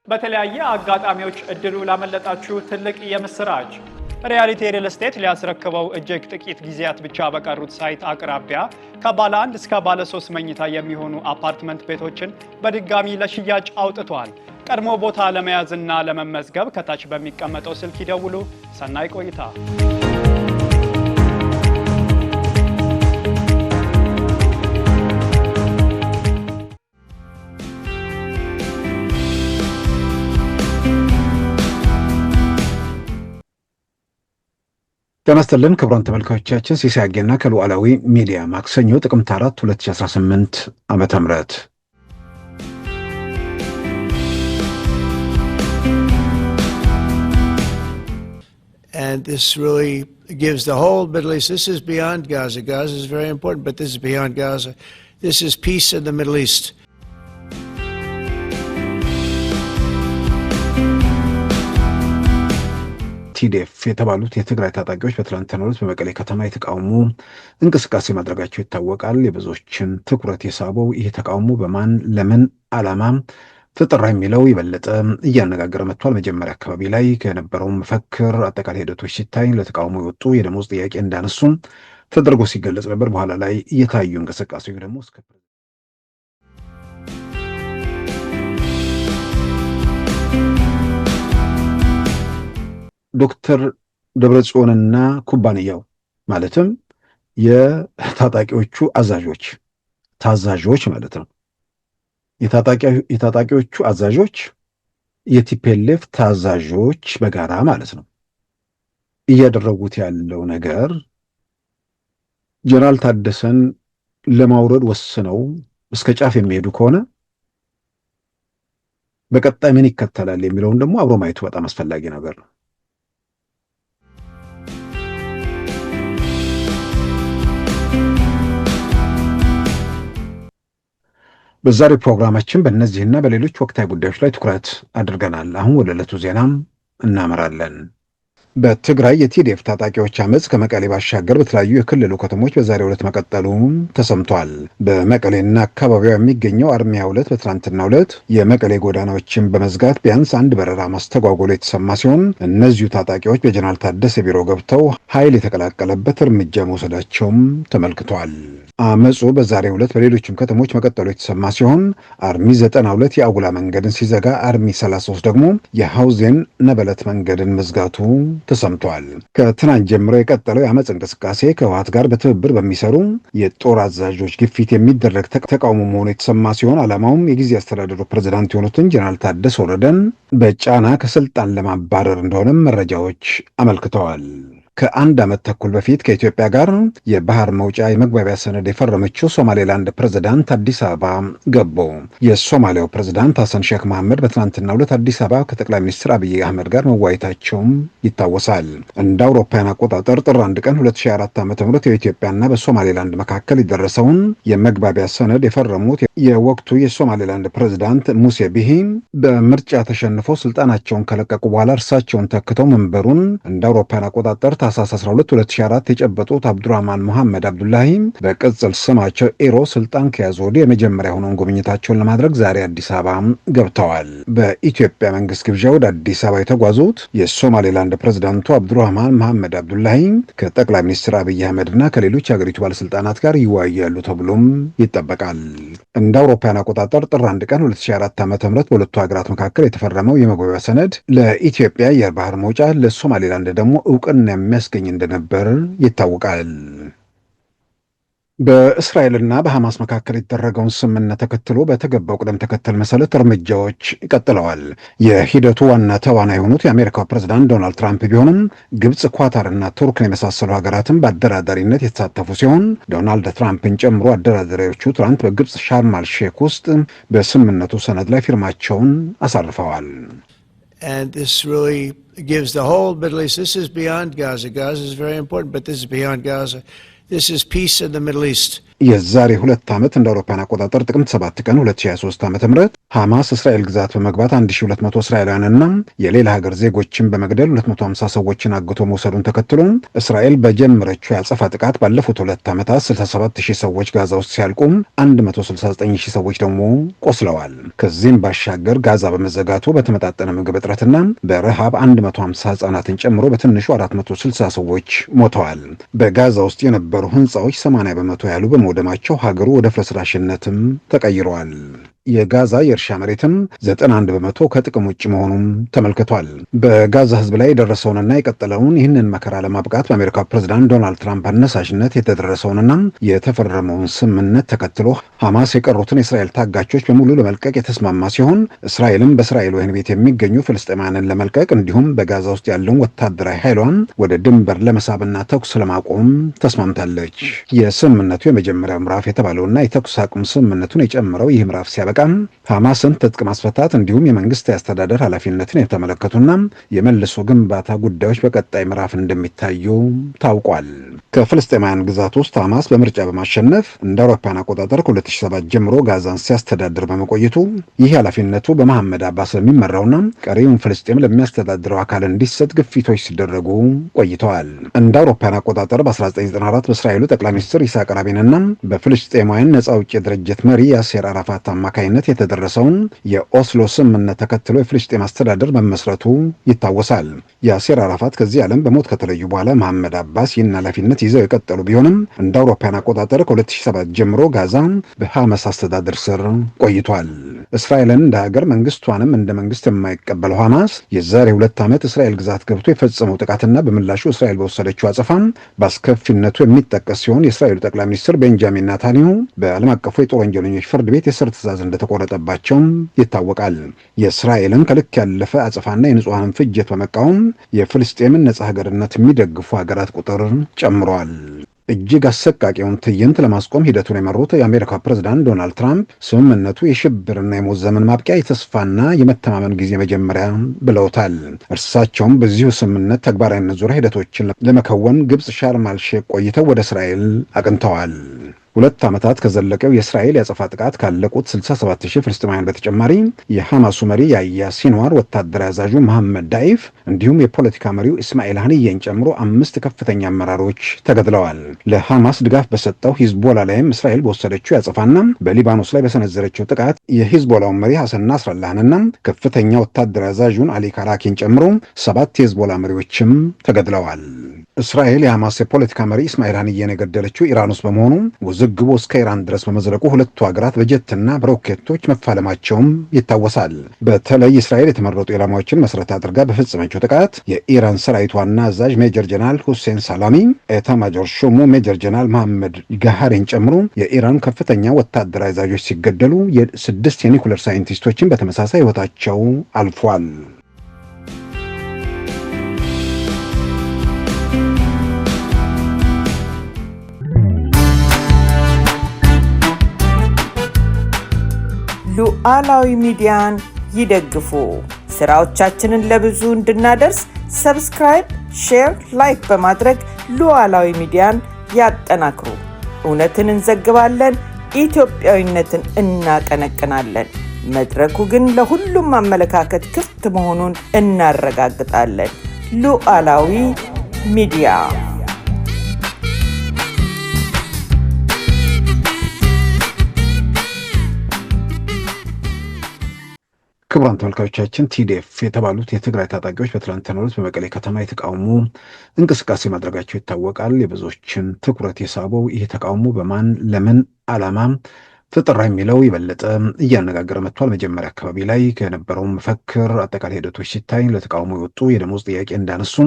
በተለያየ አጋጣሚዎች እድሉ ላመለጣችሁ ትልቅ የምስራች ሪያሊቲ ሪል ስቴት ሊያስረክበው እጅግ ጥቂት ጊዜያት ብቻ በቀሩት ሳይት አቅራቢያ ከባለ 1 እስከ ባለ 3 መኝታ የሚሆኑ አፓርትመንት ቤቶችን በድጋሚ ለሽያጭ አውጥቷል። ቀድሞ ቦታ ለመያዝና ለመመዝገብ ከታች በሚቀመጠው ስልክ ይደውሉ። ሰናይ ቆይታ። ተነስተልን ክብራን ተመልካቾቻችን ሲሳያጌና ከሉዓላዊ ሚዲያ ማክሰኞ ጥቅምት 4 2018 ዓመተ ምህረት And this really gives the whole Middle East, this is beyond Gaza. Gaza is very important, but this is beyond Gaza. This is peace in the Middle East. ቲዲኤፍ የተባሉት የትግራይ ታጣቂዎች በትላንትናው ዕለት በመቀሌ ከተማ የተቃውሞ እንቅስቃሴ ማድረጋቸው ይታወቃል። የብዙዎችን ትኩረት የሳበው ይህ ተቃውሞ በማን ለምን ዓላማ ተጠራ የሚለው ይበለጠ እያነጋገረ መጥቷል። መጀመሪያ አካባቢ ላይ ከነበረው መፈክር አጠቃላይ ሂደቶች ሲታይ ለተቃውሞ የወጡ የደሞዝ ጥያቄ እንዳነሱ ተደርጎ ሲገለጽ ነበር። በኋላ ላይ እየታዩ እንቅስቃሴዎች ደግሞ እስከ ዶክተር ደብረጽዮንና ኩባንያው ማለትም የታጣቂዎቹ ታዛዦች ማለት ነው። የታጣቂዎቹ አዛዦች የቲፒኤልኤፍ ታዛዦች በጋራ ማለት ነው እያደረጉት ያለው ነገር ጀነራል ታደሰን ለማውረድ ወስነው እስከ ጫፍ የሚሄዱ ከሆነ በቀጣይ ምን ይከተላል የሚለውን ደግሞ አብሮ ማየቱ በጣም አስፈላጊ ነገር ነው። በዛሬው ፕሮግራማችን በእነዚህና በሌሎች ወቅታዊ ጉዳዮች ላይ ትኩረት አድርገናል። አሁን ወደ ዕለቱ ዜናም እናመራለን። በትግራይ የቲዲኤፍ ታጣቂዎች አመጽ ከመቀሌ ባሻገር በተለያዩ የክልሉ ከተሞች በዛሬው ዕለት መቀጠሉ ተሰምቷል። በመቀሌና አካባቢው የሚገኘው አርሚ 2 በትናንትናው ዕለት የመቀሌ ጎዳናዎችን በመዝጋት ቢያንስ አንድ በረራ ማስተጓጎሉ የተሰማ ሲሆን እነዚሁ ታጣቂዎች በጀነራል ታደሰ ቢሮ ገብተው ኃይል የተቀላቀለበት እርምጃ መውሰዳቸውም ተመልክቷል። አመጹ በዛሬው ዕለት በሌሎችም ከተሞች መቀጠሉ የተሰማ ሲሆን አርሚ 92 የአጉላ መንገድን ሲዘጋ አርሚ 33 ደግሞ የሐውዜን ነበለት መንገድን መዝጋቱ ተሰምቷል። ከትናንት ጀምሮ የቀጠለው የአመጽ እንቅስቃሴ ከህወሓት ጋር በትብብር በሚሰሩ የጦር አዛዦች ግፊት የሚደረግ ተቃውሞ መሆኑ የተሰማ ሲሆን ዓላማውም የጊዜ አስተዳደሩ ፕሬዝዳንት የሆኑትን ጀነራል ታደሰ ወረደን በጫና ከስልጣን ለማባረር እንደሆነም መረጃዎች አመልክተዋል። ከአንድ ዓመት ተኩል በፊት ከኢትዮጵያ ጋር የባህር መውጫ የመግባቢያ ሰነድ የፈረመችው ሶማሌላንድ ፕሬዝዳንት አዲስ አበባ ገቡ። የሶማሊያው ፕሬዝዳንት ሐሰን ሼክ መሐመድ በትናንትናው ዕለት አዲስ አበባ ከጠቅላይ ሚኒስትር አብይ አህመድ ጋር መወያየታቸውም ይታወሳል። እንደ አውሮፓውያን አቆጣጠር ጥር 1 ቀን 2004 ዓ.ም በኢትዮጵያና በሶማሌላንድ መካከል የደረሰውን የመግባቢያ ሰነድ የፈረሙት የወቅቱ የሶማሌላንድ ፕሬዝዳንት ሙሴ ቢሂ በምርጫ ተሸንፈው ስልጣናቸውን ከለቀቁ በኋላ እርሳቸውን ተክተው መንበሩን እንደ አውሮፓውያን አቆጣጠር ታህሳስ 12 2004 የጨበጡት አብዱራህማን መሐመድ አብዱላሂ በቅጽል ስማቸው ኤሮ ስልጣን ከያዙ ወዲህ የመጀመሪያ ሆነውን ጉብኝታቸውን ለማድረግ ዛሬ አዲስ አበባ ገብተዋል። በኢትዮጵያ መንግስት ግብዣ ወደ አዲስ አበባ የተጓዙት የሶማሌላንድ ፕሬዝዳንቱ አብዱራህማን መሐመድ አብዱላሂ ከጠቅላይ ሚኒስትር አብይ አህመድና ከሌሎች የሀገሪቱ ባለስልጣናት ጋር ይወያያሉ ተብሎም ይጠበቃል። እንደ አውሮፓውያን አቆጣጠር ጥር 1 ቀን 2004 ዓ.ም በሁለቱ ሀገራት መካከል የተፈረመው የመግባቢያ ሰነድ ለኢትዮጵያ የባህር መውጫ ለሶማሌላንድ ደግሞ እውቅና የሚያስገኝ እንደነበር ይታወቃል። በእስራኤልና በሐማስ መካከል የተደረገውን ስምምነት ተከትሎ በተገባው ቅደም ተከተል መሰረት እርምጃዎች ቀጥለዋል። የሂደቱ ዋና ተዋናይ የሆኑት የአሜሪካው ፕሬዝዳንት ዶናልድ ትራምፕ ቢሆኑም ግብጽ፣ ኳታርና ቱርክን የመሳሰሉ ሀገራትን በአደራዳሪነት የተሳተፉ ሲሆን ዶናልድ ትራምፕን ጨምሮ አደራዳሪዎቹ ትናንት በግብጽ ሻርም አል ሼክ ውስጥ በስምምነቱ ሰነድ ላይ ፊርማቸውን አሳርፈዋል። And this really gives the whole Middle East. This is beyond Gaza. Gaza is very important, but this is beyond Gaza. This is peace in the Middle East. የዛሬ 2 ዓመት እንደ አውሮፓውያን አቆጣጠር ጥቅምት 7 ቀን 2023 ዓ.ም ሐማስ እስራኤል ግዛት በመግባት 1200 እስራኤላውያንና የሌላ ሀገር ዜጎችን በመግደል 250 ሰዎችን አግቶ መውሰዱን ተከትሎ እስራኤል በጀመረችው ያጸፋ ጥቃት ባለፉት 2 ዓመታት 67000 ሰዎች ጋዛ ውስጥ ሲያልቁ 169000 ሰዎች ደግሞ ቆስለዋል። ከዚህም ባሻገር ጋዛ በመዘጋቱ በተመጣጠነ ምግብ እጥረትና በረሃብ 150 ህጻናትን ጨምሮ በትንሹ 460 ሰዎች ሞተዋል። በጋዛ ውስጥ የነበሩ ህንጻዎች 80 በመቶ ያሉ በመውደማቸው ሀገሩ ወደ ፍርስራሽነትም ተቀይሯል። የጋዛ የእርሻ መሬትም 91 በመቶ ከጥቅም ውጭ መሆኑም ተመልክቷል። በጋዛ ህዝብ ላይ የደረሰውንና የቀጠለውን ይህንን መከራ ለማብቃት በአሜሪካ ፕሬዝዳንት ዶናልድ ትራምፕ አነሳሽነት የተደረሰውንና የተፈረመውን ስምምነት ተከትሎ ሐማስ የቀሩትን የእስራኤል ታጋቾች በሙሉ ለመልቀቅ የተስማማ ሲሆን እስራኤልም በእስራኤል ወህኒ ቤት የሚገኙ ፍልስጤማውያንን ለመልቀቅ እንዲሁም በጋዛ ውስጥ ያለውን ወታደራዊ ኃይሏን ወደ ድንበር ለመሳብና ተኩስ ለማቆም ተስማምታለች። የስምምነቱ የመጀመሪያው ምዕራፍ የተባለውና የተኩስ አቁም ስምምነቱን የጨመረው ይህ ምዕራፍ ሲያበቃ ሐማስን ትጥቅ ማስፈታት እንዲሁም የመንግስት አስተዳደር ኃላፊነትን የተመለከቱና የመልሶ ግንባታ ጉዳዮች በቀጣይ ምዕራፍ እንደሚታዩ ታውቋል። ከፍልስጤማውያን ግዛት ውስጥ ሐማስ በምርጫ በማሸነፍ እንደ አውሮፓውያን አቆጣጠር ከ2007 ጀምሮ ጋዛን ሲያስተዳድር በመቆየቱ ይህ ኃላፊነቱ በመሐመድ አባስ ለሚመራውና ቀሪውን ፍልስጤም ለሚያስተዳድረው አካል እንዲሰጥ ግፊቶች ሲደረጉ ቆይተዋል። እንደ አውሮፓውያን አቆጣጠር በ1994 በእስራኤሉ ጠቅላይ ሚኒስትር ይስሐቅ ራቢንና በፍልስጤማውያን ነጻ አውጪ ድርጅት መሪ ያሴር አራፋት አማካይነት የተደረሰውን የኦስሎ ስምምነት ተከትሎ የፍልስጤም አስተዳደር መመስረቱ ይታወሳል። ያሴር አራፋት ከዚህ ዓለም በሞት ከተለዩ በኋላ መሐመድ አባስ ይህን ኃላፊነት ይዘው የቀጠሉ ቢሆንም እንደ አውሮፓውያን አቆጣጠር ከ2007 ጀምሮ ጋዛ በሐማስ አስተዳደር ስር ቆይቷል። እስራኤልን እንደ ሀገር መንግስቷንም እንደ መንግስት የማይቀበለው ሐማስ የዛሬ 2 ዓመት እስራኤል ግዛት ገብቶ የፈጸመው ጥቃትና በምላሹ እስራኤል በወሰደችው አጸፋም በአስከፊነቱ የሚጠቀስ ሲሆን የእስራኤሉ ጠቅላይ ሚኒስትር ቤንጃሚን ኔታንያሁ በዓለም አቀፉ የጦር ወንጀለኞች ፍርድ ቤት የእስር ትዕዛዝ እንደተቆረጠባቸውም ይታወቃል። የእስራኤልን ከልክ ያለፈ አጸፋና የንጹሐንን ፍጅት በመቃወም የፍልስጤምን ነጻ ሀገርነት የሚደግፉ ሀገራት ቁጥር ጨምሯል። እጅግ አሰቃቂውን ትዕይንት ለማስቆም ሂደቱን የመሩት የአሜሪካ ፕሬዝዳንት ዶናልድ ትራምፕ ስምምነቱ የሽብርና የሞት ዘመን ማብቂያ፣ የተስፋና የመተማመን ጊዜ መጀመሪያ ብለውታል። እርሳቸውም በዚሁ ስምምነት ተግባራዊነት ዙሪያ ሂደቶችን ለመከወን ግብጽ ሻርም አልሼክ ቆይተው ወደ እስራኤል አቅንተዋል። 2 ዓመታት ከዘለቀው የእስራኤል ያጸፋ ጥቃት ካለቁት 67000 ፍልስጤማውያን በተጨማሪ የሐማሱ መሪ ያህያ ሲንዋር፣ ወታደራዊ አዛዡ መሐመድ ዳኢፍ እንዲሁም የፖለቲካ መሪው እስማኤል ሀኒየን ጨምሮ 5 ከፍተኛ አመራሮች ተገድለዋል። ለሐማስ ድጋፍ በሰጠው ሂዝቦላ ላይም እስራኤል በወሰደችው ያጸፋና በሊባኖስ ላይ በሰነዘረችው ጥቃት የሂዝቦላውን መሪ ሐሰን ናስረላህንና ከፍተኛ ወታደራዊ አዛዡን አሊ ካራኪን ጨምሮ 7 የሂዝቦላ መሪዎችም ተገድለዋል። እስራኤል የሐማስ የፖለቲካ መሪ እስማኤል ሀኒየን የገደለችው ኢራን ውስጥ በመሆኑ ውዝግቡ እስከ ኢራን ድረስ በመዝለቁ ሁለቱ ሀገራት በጀትና በሮኬቶች መፋለማቸውም ይታወሳል። በተለይ እስራኤል የተመረጡ ኢላማዎችን መሰረት አድርጋ በፈጸመችው ጥቃት የኢራን ሰራዊት ዋና አዛዥ ሜጀር ጀነራል ሁሴን ሳላሚ፣ ኤታማጆር ሹሙ ሜጀር ጀነራል መሐመድ ጋሃሪን ጨምሮ የኢራን ከፍተኛ ወታደራዊ አዛዦች ሲገደሉ የ6 የኒኩሌር ሳይንቲስቶችን በተመሳሳይ ህይወታቸው አልፏል። ሉዓላዊ ሚዲያን ይደግፉ። ስራዎቻችንን ለብዙ እንድናደርስ ሰብስክራይብ፣ ሼር፣ ላይክ በማድረግ ሉዓላዊ ሚዲያን ያጠናክሩ። እውነትን እንዘግባለን፣ ኢትዮጵያዊነትን እናቀነቅናለን። መድረኩ ግን ለሁሉም አመለካከት ክፍት መሆኑን እናረጋግጣለን። ሉዓላዊ ሚዲያ። ክቡራን ተመልካቾቻችን ቲዲኤፍ የተባሉት የትግራይ ታጣቂዎች በትላንትናው ዕለት በመቀሌ ከተማ የተቃውሞ እንቅስቃሴ ማድረጋቸው ይታወቃል። የብዙዎችን ትኩረት የሳበው ይህ ተቃውሞ በማን ለምን ዓላማ ተጠራ የሚለው የበለጠ እያነጋገረ መጥቷል። መጀመሪያ አካባቢ ላይ ከነበረው መፈክር አጠቃላይ ሂደቶች ሲታይ ለተቃውሞ የወጡ የደሞዝ ጥያቄ እንዳነሱ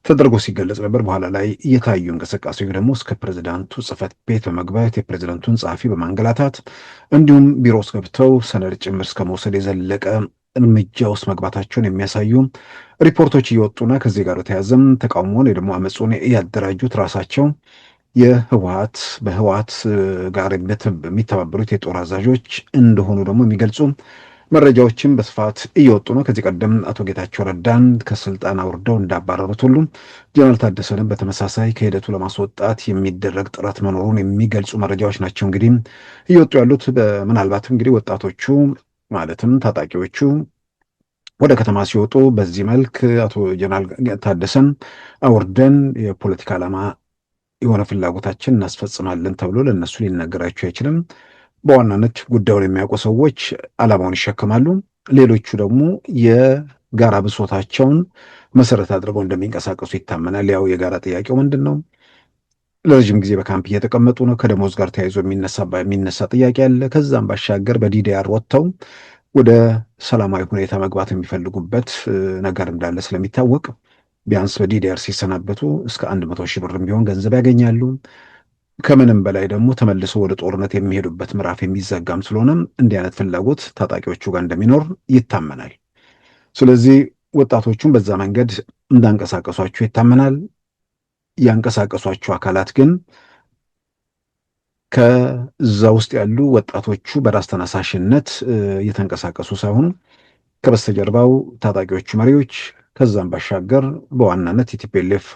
ተደርጎ ሲገለጽ ነበር። በኋላ ላይ የታዩ እንቅስቃሴዎች ደግሞ እስከ ፕሬዝዳንቱ ጽህፈት ቤት በመግባት የፕሬዝዳንቱን ጸሐፊ በማንገላታት እንዲሁም ቢሮ ውስጥ ገብተው ሰነድ ጭምር እስከ መውሰድ የዘለቀ እርምጃ ውስጥ መግባታቸውን የሚያሳዩ ሪፖርቶች እየወጡና ከዚህ ጋር ተያዘም ተቃውሞን ወይ ደግሞ አመፁን ያደራጁት ራሳቸው በህወሓት ጋር የሚተባበሩት የጦር አዛዦች እንደሆኑ ደግሞ የሚገልጹ መረጃዎችም በስፋት እየወጡ ነው። ከዚህ ቀደም አቶ ጌታቸው ረዳን ከስልጣን አውርደው እንዳባረሩት ሁሉ ጀነራል ታደሰንም በተመሳሳይ ከሂደቱ ለማስወጣት የሚደረግ ጥረት መኖሩን የሚገልጹ መረጃዎች ናቸው እንግዲህ እየወጡ ያሉት። ምናልባትም እንግዲህ ወጣቶቹ ማለትም ታጣቂዎቹ ወደ ከተማ ሲወጡ በዚህ መልክ አቶ ጀነራል ታደሰን አውርደን የፖለቲካ ዓላማ የሆነ ፍላጎታችን እናስፈጽማለን ተብሎ ለእነሱ ሊነገራቸው አይችልም። በዋናነት ጉዳዩን የሚያውቁ ሰዎች ዓላማውን ይሸከማሉ። ሌሎቹ ደግሞ የጋራ ብሶታቸውን መሰረት አድርገው እንደሚንቀሳቀሱ ይታመናል። ያው የጋራ ጥያቄው ምንድን ነው? ለረጅም ጊዜ በካምፕ እየተቀመጡ ነው። ከደሞዝ ጋር ተያይዞ የሚነሳ ጥያቄ አለ። ከዛም ባሻገር በዲዲአር ወጥተው ወደ ሰላማዊ ሁኔታ መግባት የሚፈልጉበት ነገር እንዳለ ስለሚታወቅ ቢያንስ በዲዲአር ሲሰናበቱ እስከ 100 ሺህ ብር ቢሆን ገንዘብ ያገኛሉ። ከምንም በላይ ደግሞ ተመልሶ ወደ ጦርነት የሚሄዱበት ምዕራፍ የሚዘጋም ስለሆነም እንዲህ አይነት ፍላጎት ታጣቂዎቹ ጋር እንደሚኖር ይታመናል። ስለዚህ ወጣቶቹን በዛ መንገድ እንዳንቀሳቀሷቸው ይታመናል። ያንቀሳቀሷቸው አካላት ግን ከዛ ውስጥ ያሉ ወጣቶቹ በራስ ተነሳሽነት እየተንቀሳቀሱ ሳይሆኑ ከበስተጀርባው ታጣቂዎቹ መሪዎች፣ ከዛም ባሻገር በዋናነት የቲፒኤልኤፍ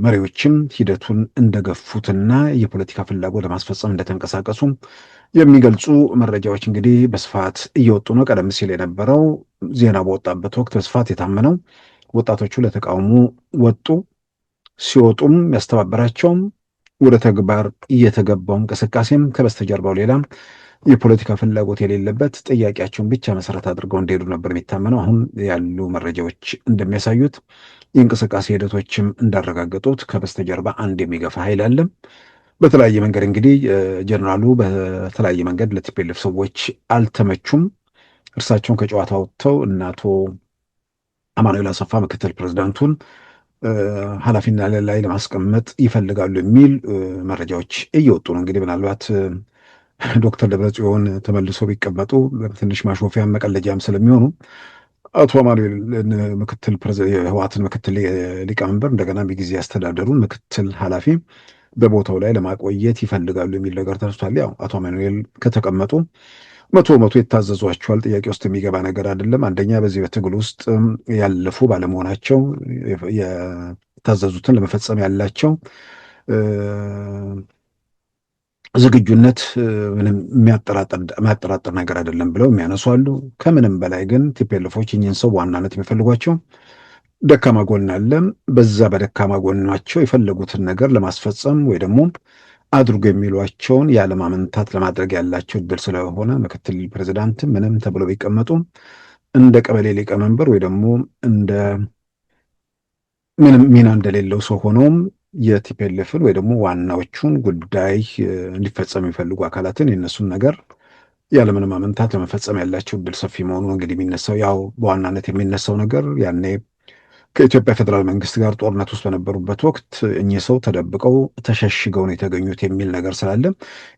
መሪዎችም ሂደቱን እንደገፉትና የፖለቲካ ፍላጎት ለማስፈጸም እንደተንቀሳቀሱ የሚገልጹ መረጃዎች እንግዲህ በስፋት እየወጡ ነው። ቀደም ሲል የነበረው ዜና በወጣበት ወቅት በስፋት የታመነው ወጣቶቹ ለተቃውሞ ወጡ። ሲወጡም ያስተባበራቸውም ወደ ተግባር እየተገባው እንቅስቃሴም ከበስተጀርባው ሌላ የፖለቲካ ፍላጎት የሌለበት ጥያቄያቸውን ብቻ መሰረት አድርገው እንደሄዱ ነበር የሚታመነው። አሁን ያሉ መረጃዎች እንደሚያሳዩት የእንቅስቃሴ ሂደቶችም እንዳረጋገጡት ከበስተጀርባ አንድ የሚገፋ ኃይል አለ። በተለያየ መንገድ እንግዲህ ጀነራሉ በተለያየ መንገድ ለቲፒኤልኤፍ ሰዎች አልተመቹም። እርሳቸውን ከጨዋታ ወጥተው እና አቶ አማኑኤል አሰፋ ምክትል ፕሬዚዳንቱን ኃላፊነት ላይ ለማስቀመጥ ይፈልጋሉ የሚል መረጃዎች እየወጡ ነው። እንግዲህ ምናልባት ዶክተር ደብረጽዮን ተመልሶ ቢቀመጡ ትንሽ ማሾፊያም መቀለጃም ስለሚሆኑ አቶ አማኑኤል ምክትል የህወሓትን ምክትል ሊቀመንበር እንደገና የጊዜ አስተዳደሩን ምክትል ኃላፊ በቦታው ላይ ለማቆየት ይፈልጋሉ የሚል ነገር ተነስቷል። ያው አቶ አማኑኤል ከተቀመጡ መቶ የታዘዟቸዋል። ጥያቄ ውስጥ የሚገባ ነገር አይደለም። አንደኛ በዚህ በትግል ውስጥ ያለፉ ባለመሆናቸው የታዘዙትን ለመፈጸም ያላቸው ዝግጁነት ምንም የሚያጠራጥር ነገር አይደለም ብለው የሚያነሱ አሉ። ከምንም በላይ ግን ቲፒኤልኤፎች እኚህን ሰው በዋናነት የሚፈልጓቸው ደካማ ጎን አለ። በዛ በደካማ ጎናቸው የፈለጉትን ነገር ለማስፈጸም ወይ ደግሞ አድርጎ የሚሏቸውን ያለማመንታት ለማድረግ ያላቸው እድል ስለሆነ ምክትል ፕሬዚዳንት ምንም ተብሎ ቢቀመጡ እንደ ቀበሌ ሊቀመንበር ወይ ደግሞ እንደ ምንም ሚና እንደሌለው ሰው ሆኖም የቲፒኤልኤፍን ወይ ደግሞ ዋናዎቹን ጉዳይ እንዲፈጸም የሚፈልጉ አካላትን የነሱን ነገር ያለምንም አመንታት ለመፈጸም ያላቸው እድል ሰፊ መሆኑ እንግዲህ የሚነሳው ያው በዋናነት የሚነሳው ነገር ያኔ ከኢትዮጵያ ፌዴራል መንግስት ጋር ጦርነት ውስጥ በነበሩበት ወቅት እኚህ ሰው ተደብቀው ተሸሽገው ነው የተገኙት የሚል ነገር ስላለ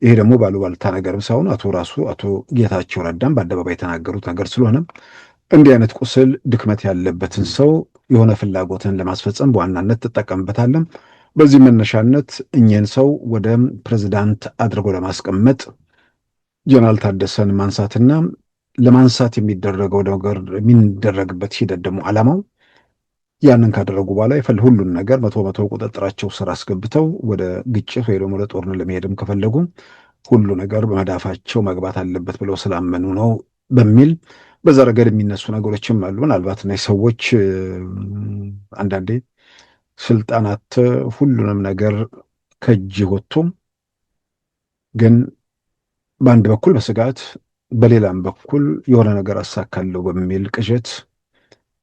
ይሄ ደግሞ ባሉባልታ ነገርም ሳይሆን አቶ ጌታቸው ረዳም በአደባባይ የተናገሩት ነገር ስለሆነ እንዲህ አይነት ቁስል ድክመት ያለበትን ሰው የሆነ ፍላጎትን ለማስፈጸም በዋናነት ትጠቀምበታለን። በዚህ መነሻነት እኚህን ሰው ወደ ፕሬዝዳንት አድርጎ ለማስቀመጥ ጀነራል ታደሰን ማንሳትና ለማንሳት የሚደረገው ነገር የሚደረግበት ሂደት ደግሞ ዓላማው ያንን ካደረጉ በኋላ ሁሉን ነገር መቶ ቁጥጥራቸው ስር አስገብተው ወደ ግጭት ወይ ደግሞ ወደ ጦርነት ለመሄድም ከፈለጉ ሁሉ ነገር በመዳፋቸው መግባት አለበት ብለው ስላመኑ ነው በሚል በዛ ረገድ የሚነሱ ነገሮችም አሉ። ምናልባት እነዚህ ሰዎች አንዳንዴ ስልጣናት ሁሉንም ነገር ከእጅ ወጥቶ ግን በአንድ በኩል በስጋት በሌላም በኩል የሆነ ነገር አሳካለሁ በሚል ቅዠት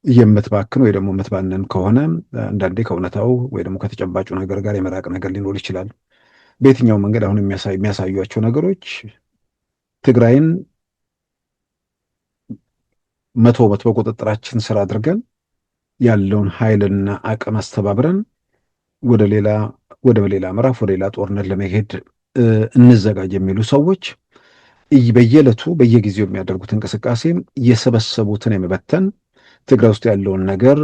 የምትባክን ወይ ደግሞ የምትባነን ከሆነ አንዳንዴ ከእውነታው ወይ ደግሞ ከተጨባጩ ነገር ጋር የመራቅ ነገር ሊኖር ይችላል። በየትኛው መንገድ አሁን የሚያሳዩቸው ነገሮች ትግራይን መቶ በቁጥጥራችን ስር አድርገን ያለውን ኃይልና አቅም አስተባብረን ወደ ሌላ ምዕራፍ ወደ ሌላ ጦርነት ለመሄድ እንዘጋጅ የሚሉ ሰዎች በየዕለቱ በየጊዜው የሚያደርጉት እንቅስቃሴ የሰበሰቡትን የመበተን ትግራይ ውስጥ ያለውን ነገር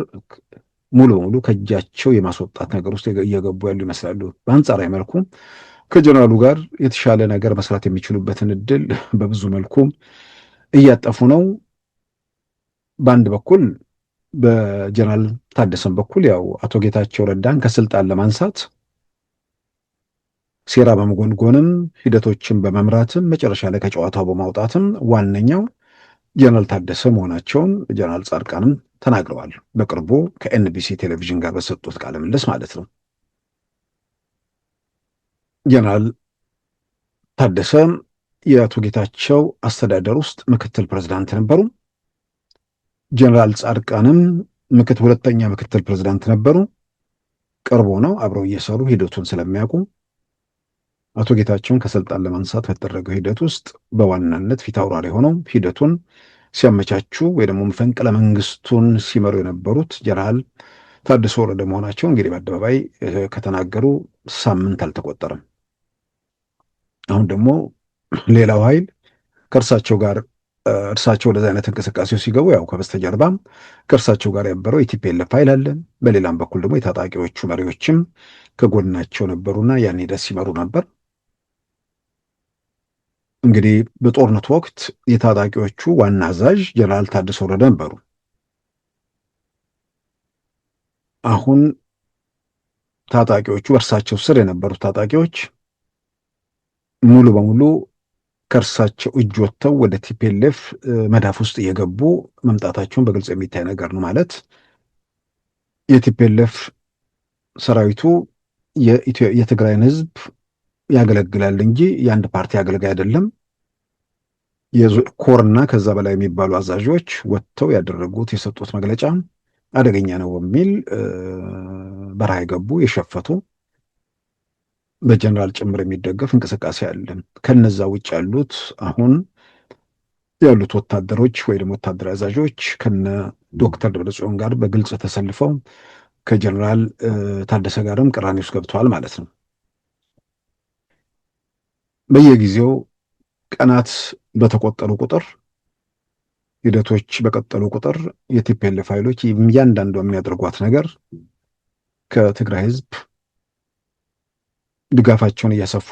ሙሉ በሙሉ ከእጃቸው የማስወጣት ነገር ውስጥ እየገቡ ያሉ ይመስላሉ። በአንጻራዊ መልኩ ከጀነራሉ ጋር የተሻለ ነገር መስራት የሚችሉበትን እድል በብዙ መልኩ እያጠፉ ነው። በአንድ በኩል በጀነራል ታደሰን በኩል ያው አቶ ጌታቸው ረዳን ከስልጣን ለማንሳት ሴራ በመጎንጎንም ሂደቶችን በመምራትም መጨረሻ ላይ ከጨዋታው በማውጣትም ዋነኛው ጀነራል ታደሰ መሆናቸውን ጀነራል ጻድቃንም ተናግረዋል። በቅርቡ ከኤንቢሲ ቴሌቪዥን ጋር በሰጡት ቃለ ምልልስ ማለት ነው። ጀነራል ታደሰ የአቶ ጌታቸው አስተዳደር ውስጥ ምክትል ፕሬዝዳንት ነበሩ። ጀነራል ጻድቃንም ሁለተኛ ምክትል ፕሬዝዳንት ነበሩ። ቅርቦ ነው አብረው እየሰሩ ሂደቱን ስለሚያውቁ አቶ ጌታቸውን ከስልጣን ለማንሳት በተደረገው ሂደት ውስጥ በዋናነት ፊት አውራሪ ሆነው ሂደቱን ሲያመቻቹ ወይ ደግሞ መፈንቅለ መንግስቱን ሲመሩ የነበሩት ጀነራል ታደሰ ወረደ መሆናቸው እንግዲህ በአደባባይ ከተናገሩ ሳምንት አልተቆጠረም። አሁን ደግሞ ሌላው ኃይል ከእርሳቸው ጋር እርሳቸው ወደዚ አይነት እንቅስቃሴው ሲገቡ ያው ከበስተጀርባ ከእርሳቸው ጋር ያበረው የቲፒኤልኤፍ ኃይል አለ። በሌላም በኩል ደግሞ የታጣቂዎቹ መሪዎችም ከጎናቸው ነበሩና ያን ሂደት ሲመሩ ነበር። እንግዲህ በጦርነቱ ወቅት የታጣቂዎቹ ዋና አዛዥ ጀነራል ታደሰ ወረደ ነበሩ። አሁን ታጣቂዎቹ በእርሳቸው ስር የነበሩት ታጣቂዎች ሙሉ በሙሉ ከእርሳቸው እጅ ወጥተው ወደ ቲፒኤልኤፍ መዳፍ ውስጥ እየገቡ መምጣታቸውን በግልጽ የሚታይ ነገር ነው። ማለት የቲፒኤልኤፍ ሰራዊቱ የትግራይን ህዝብ ያገለግላል እንጂ የአንድ ፓርቲ አገልጋይ አይደለም። የኮርና ከዛ በላይ የሚባሉ አዛዦች ወጥተው ያደረጉት የሰጡት መግለጫ አደገኛ ነው በሚል በረሃ የገቡ የሸፈቱ በጀነራል ጭምር የሚደገፍ እንቅስቃሴ አለ። ከነዛ ውጭ ያሉት አሁን ያሉት ወታደሮች ወይ ደግሞ ወታደራዊ አዛዦች ከነ ዶክተር ደብረጽዮን ጋር በግልጽ ተሰልፈው ከጀነራል ታደሰ ጋርም ቅራኔ ውስጥ ገብተዋል ማለት ነው። በየጊዜው ቀናት በተቆጠሩ ቁጥር ሂደቶች በቀጠሉ ቁጥር የቲፒኤልኤፍ ኃይሎች እያንዳንዱ የሚያደርጓት ነገር ከትግራይ ህዝብ ድጋፋቸውን እያሰፉ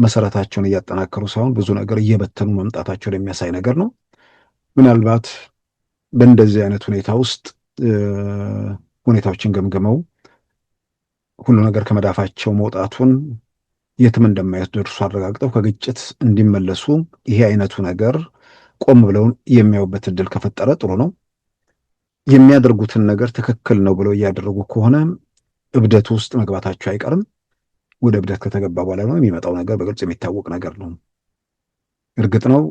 መሰረታቸውን እያጠናከሩ ሳይሆን ብዙ ነገር እየበተኑ መምጣታቸውን የሚያሳይ ነገር ነው። ምናልባት በእንደዚህ አይነት ሁኔታ ውስጥ ሁኔታዎችን ገምግመው ሁሉ ነገር ከመዳፋቸው መውጣቱን የትም እንደማይደርሱ አረጋግጠው ከግጭት እንዲመለሱ ይሄ አይነቱ ነገር ቆም ብለው የሚያዩበት እድል ከፈጠረ ጥሩ ነው። የሚያደርጉትን ነገር ትክክል ነው ብለው እያደረጉ ከሆነ እብደቱ ውስጥ መግባታቸው አይቀርም። ወደ እብደት ከተገባ በኋላ ነው የሚመጣው ነገር በግልጽ የሚታወቅ ነገር ነው። እርግጥ ነው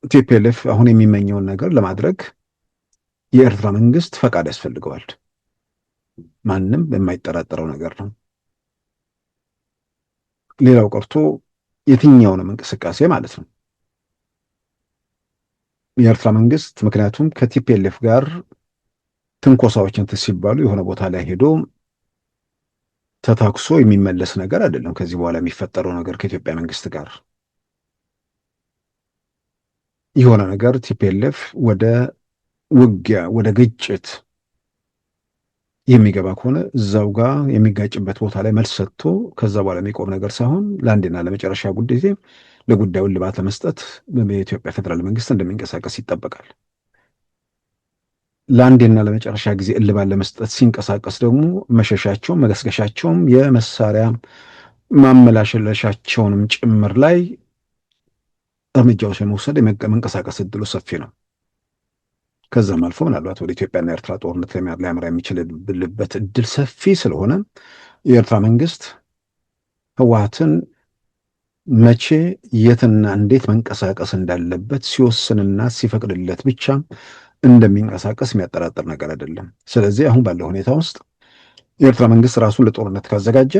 ቲፒኤልኤፍ አሁን የሚመኘውን ነገር ለማድረግ የኤርትራ መንግስት ፈቃድ ያስፈልገዋል። ማንም የማይጠራጠረው ነገር ነው። ሌላው ቀርቶ የትኛውንም እንቅስቃሴ ማለት ነው የኤርትራ መንግስት ምክንያቱም ከቲፒኤልኤፍ ጋር ትንኮሳዎችን ሲባሉ የሆነ ቦታ ላይ ሄዶ ተታክሶ የሚመለስ ነገር አይደለም። ከዚህ በኋላ የሚፈጠረው ነገር ከኢትዮጵያ መንግስት ጋር የሆነ ነገር ቲፒኤልኤፍ ወደ ውጊያ ወደ ግጭት የሚገባ ከሆነ እዛው ጋር የሚጋጭበት ቦታ ላይ መልስ ሰጥቶ ከዛ በኋላ የሚቆም ነገር ሳይሆን ለአንዴና ለመጨረሻ ጉዳይ ለጉዳዩ እልባት ለመስጠት የኢትዮጵያ ፌዴራል መንግስት እንደሚንቀሳቀስ ይጠበቃል። ለአንዴና ለመጨረሻ ጊዜ እልባት ለመስጠት ሲንቀሳቀስ ደግሞ መሸሻቸውም መገስገሻቸውም የመሳሪያ ማመላለሻቸውንም ጭምር ላይ እርምጃዎች ለመውሰድ መንቀሳቀስ እድሉ ሰፊ ነው። ከዛም አልፎ ምናልባት ወደ ኢትዮጵያና ኤርትራ ጦርነት ሊያመራ የሚችልበት እድል ሰፊ ስለሆነ የኤርትራ መንግስት ህወሓትን መቼ የትና እንዴት መንቀሳቀስ እንዳለበት ሲወስንና ሲፈቅድለት ብቻ እንደሚንቀሳቀስ የሚያጠራጥር ነገር አይደለም። ስለዚህ አሁን ባለው ሁኔታ ውስጥ የኤርትራ መንግስት ራሱን ለጦርነት ካዘጋጀ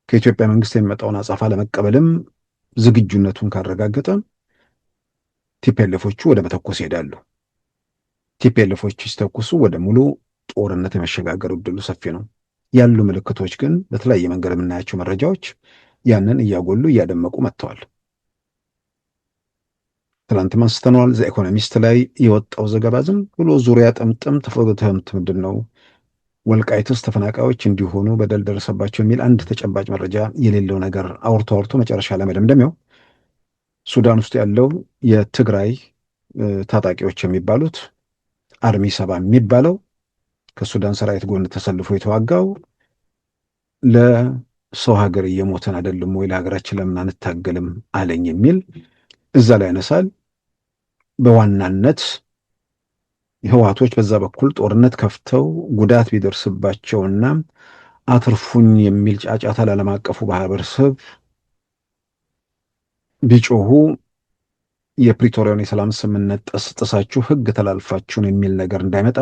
ከኢትዮጵያ መንግስት የሚመጣውን አጻፋ ለመቀበልም ዝግጁነቱን ካረጋገጠ ቲፒኤልኤፎቹ ወደ መተኮስ ይሄዳሉ። ቲፒኤልኤፎቹ ሲተኩሱ ወደ ሙሉ ጦርነት የመሸጋገር እድሉ ሰፊ ነው። ያሉ ምልክቶች ግን በተለያየ መንገድ የምናያቸው መረጃዎች ያንን እያጎሉ እያደመቁ መጥተዋል። ትላንት አንስተነዋል። ዘ ኢኮኖሚስት ላይ የወጣው ዘገባ ዝም ብሎ ዙሪያ ጥምጥም ተፈግተምት ምንድነው ወልቃይትስ ተፈናቃዮች እንዲሆኑ በደል ደረሰባቸው የሚል አንድ ተጨባጭ መረጃ የሌለው ነገር አውርቶ መጨረሻ ላይ መደምደሚያው ሱዳን ውስጥ ያለው የትግራይ ታጣቂዎች የሚባሉት አርሚ 7 የሚባለው ከሱዳን ሰራዊት ጎን ተሰልፎ የተዋጋው ለሰው ሀገር እየሞተን አይደለም ወይ ለሀገራችን ለምን አንታገልም አለኝ የሚል እዛ ላይ ያነሳል። በዋናነት ህወሓቶች በዛ በኩል ጦርነት ከፍተው ጉዳት ቢደርስባቸውና አትርፉኝ የሚል ጫጫታ ለዓለም አቀፉ ማህበረሰብ ቢጮሁ የፕሪቶሪያውን የሰላም ስምምነት ጥሳችሁ ህግ ተላልፋችሁን የሚል ነገር እንዳይመጣ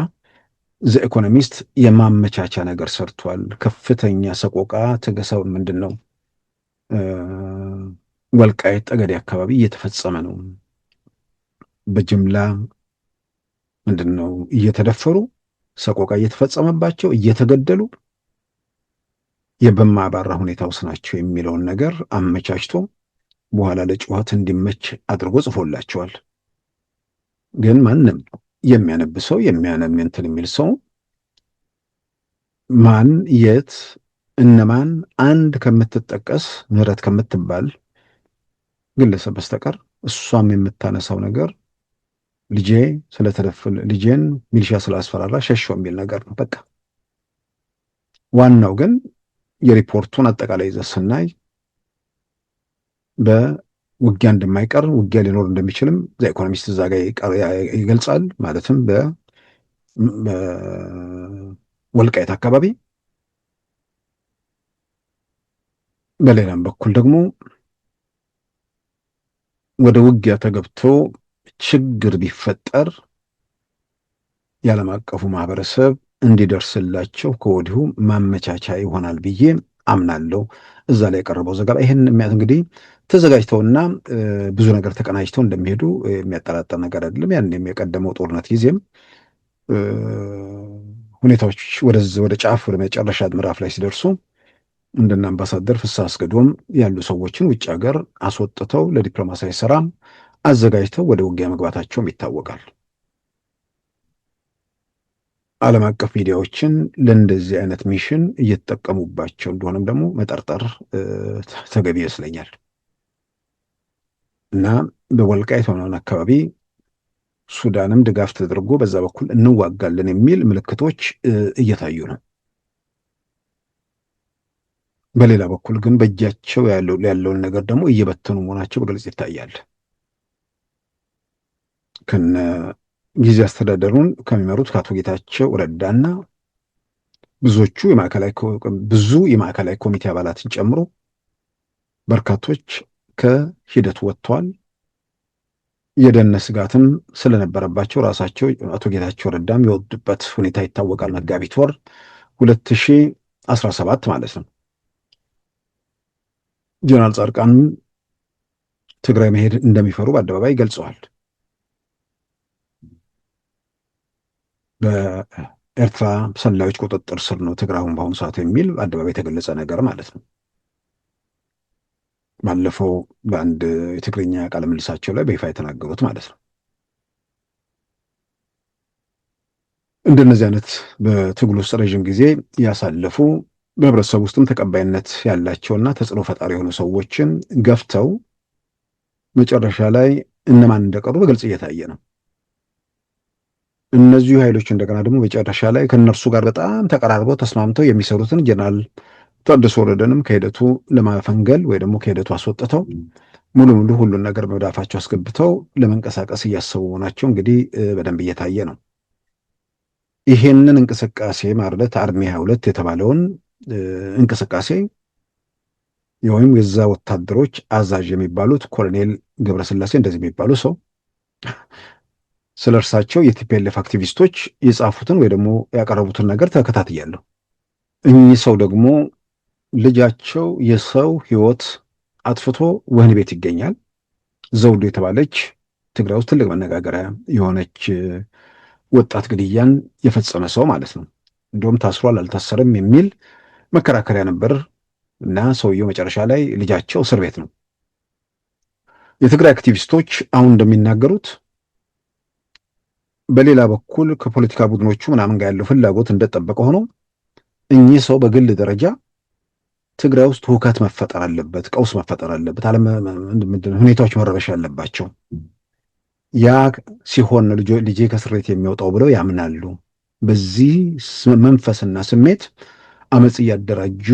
ዘ ኢኮኖሚስት የማመቻቻ ነገር ሰርቷል። ከፍተኛ ሰቆቃ ተገሳው ምንድን ነው ወልቃይት ጠገዴ አካባቢ እየተፈጸመ ነው። በጅምላ ምንድን ነው እየተደፈሩ ሰቆቃ እየተፈጸመባቸው እየተገደሉ በማያባራ ሁኔታ ውስጥ ናቸው የሚለውን ነገር አመቻችቶ በኋላ ለጩኸት እንዲመች አድርጎ ጽፎላቸዋል። ግን ማንም የሚያነብ ሰው እንትን የሚል ሰው ማን የት እነማን አንድ ከምትጠቀስ ምህረት ከምትባል ግለሰብ በስተቀር እሷም የምታነሳው ነገር ልጄ ስለተደፈለ ልጄን ሚሊሻ ስላስፈራራ ሸሸው የሚል ነገር ነው። በቃ ዋናው ግን የሪፖርቱን አጠቃላይ ይዘት ስናይ በውጊያ እንደማይቀር ውጊያ ሊኖር እንደሚችልም ዘ ኢኮኖሚስት እዛ ጋር ይገልጻል። ማለትም በወልቃይት አካባቢ፣ በሌላም በኩል ደግሞ ወደ ውጊያ ተገብቶ ችግር ቢፈጠር የዓለም አቀፉ ማህበረሰብ እንዲደርስላቸው ከወዲሁ ማመቻቻ ይሆናል ብዬ አምናለሁ። እዛ ላይ የቀረበው ዘገባ ይህን እንግዲህ ተዘጋጅተውና ብዙ ነገር ተቀናጅተው እንደሚሄዱ የሚያጠራጥር ነገር አይደለም። ያን የቀደመው ጦርነት ጊዜም ሁኔታዎች ወደ ጫፍ ወደ መጨረሻ ምዕራፍ ላይ ሲደርሱ እንደና አምባሳደር ፍስሐ አስገዶም ያሉ ሰዎችን ውጭ ሀገር አስወጥተው ለዲፕሎማሲያዊ ስራ አዘጋጅተው ወደ ውጊያ መግባታቸውም ይታወቃል። ዓለም አቀፍ ሚዲያዎችን ለእንደዚህ አይነት ሚሽን እየተጠቀሙባቸው እንደሆነም ደግሞ መጠርጠር ተገቢ ይመስለኛል። እና በወልቃይት ሆነውን አካባቢ ሱዳንም ድጋፍ ተደርጎ በዛ በኩል እንዋጋለን የሚል ምልክቶች እየታዩ ነው። በሌላ በኩል ግን በእጃቸው ያለውን ነገር ደግሞ እየበተኑ መሆናቸው በግልጽ ይታያል። ከነ ጊዜ አስተዳደሩን ከሚመሩት ከአቶ ጌታቸው ረዳና ብዙ የማዕከላዊ ኮሚቴ አባላትን ጨምሮ በርካቶች ከሂደቱ ወጥተዋል። የደህንነት ስጋትም ስለነበረባቸው ራሳቸው አቶ ጌታቸው ረዳም የወጡበት ሁኔታ ይታወቃል። መጋቢት ወር 2017 ማለት ነው። ጀነራል ጻድቃን ትግራይ መሄድ እንደሚፈሩ በአደባባይ ገልጸዋል። በኤርትራ ሰላዮች ቁጥጥር ስር ነው ትግራዩን በአሁኑ ሰዓት የሚል አደባባይ የተገለጸ ነገር ማለት ነው። ባለፈው በአንድ የትግርኛ ቃለ ምልሳቸው ላይ በይፋ የተናገሩት ማለት ነው። እንደነዚህ አይነት በትግል ውስጥ ረዥም ጊዜ ያሳለፉ በህብረተሰብ ውስጥም ተቀባይነት ያላቸውና ተጽዕኖ ፈጣሪ የሆኑ ሰዎችን ገፍተው መጨረሻ ላይ እነማን እንደቀሩ በግልጽ እየታየ ነው። እነዚሁ ኃይሎች እንደገና ደግሞ መጨረሻ ላይ ከነርሱ ጋር በጣም ተቀራርበው ተስማምተው የሚሰሩትን ጀነራል ታደሰ ወረደንም ከሂደቱ ለማፈንገል ወይ ደግሞ ከሂደቱ አስወጥተው ሙሉ ሁሉን ነገር በመዳፋቸው አስገብተው ለመንቀሳቀስ እያሰቡ ናቸው። እንግዲህ በደንብ እየታየ ነው። ይሄንን እንቅስቃሴ ማለት አርሚ 22 የተባለውን እንቅስቃሴ ወይም የዛ ወታደሮች አዛዥ የሚባሉት ኮሎኔል ገብረስላሴ እንደዚህ የሚባሉ ሰው ስለ እርሳቸው የቲፒኤልኤፍ አክቲቪስቶች የጻፉትን ወይ ደግሞ ያቀረቡትን ነገር ተከታትያለሁ። እኚህ ሰው ደግሞ ልጃቸው የሰው ሕይወት አጥፍቶ ወህኒ ቤት ይገኛል። ዘውዱ የተባለች ትግራይ ውስጥ ትልቅ መነጋገሪያ የሆነች ወጣት ግድያን የፈጸመ ሰው ማለት ነው። እንዲሁም ታስሯል አልታሰርም የሚል መከራከሪያ ነበር እና ሰውየው መጨረሻ ላይ ልጃቸው እስር ቤት ነው። የትግራይ አክቲቪስቶች አሁን እንደሚናገሩት በሌላ በኩል ከፖለቲካ ቡድኖቹ ምናምን ጋር ያለው ፍላጎት እንደጠበቀ ሆኖ እኚህ ሰው በግል ደረጃ ትግራይ ውስጥ ሁከት መፈጠር አለበት፣ ቀውስ መፈጠር አለበት፣ ሁኔታዎች መረበሽ አለባቸው ያ ሲሆን ልጄ ከስሬት የሚወጣው ብለው ያምናሉ። በዚህ መንፈስና ስሜት አመፅ እያደራጁ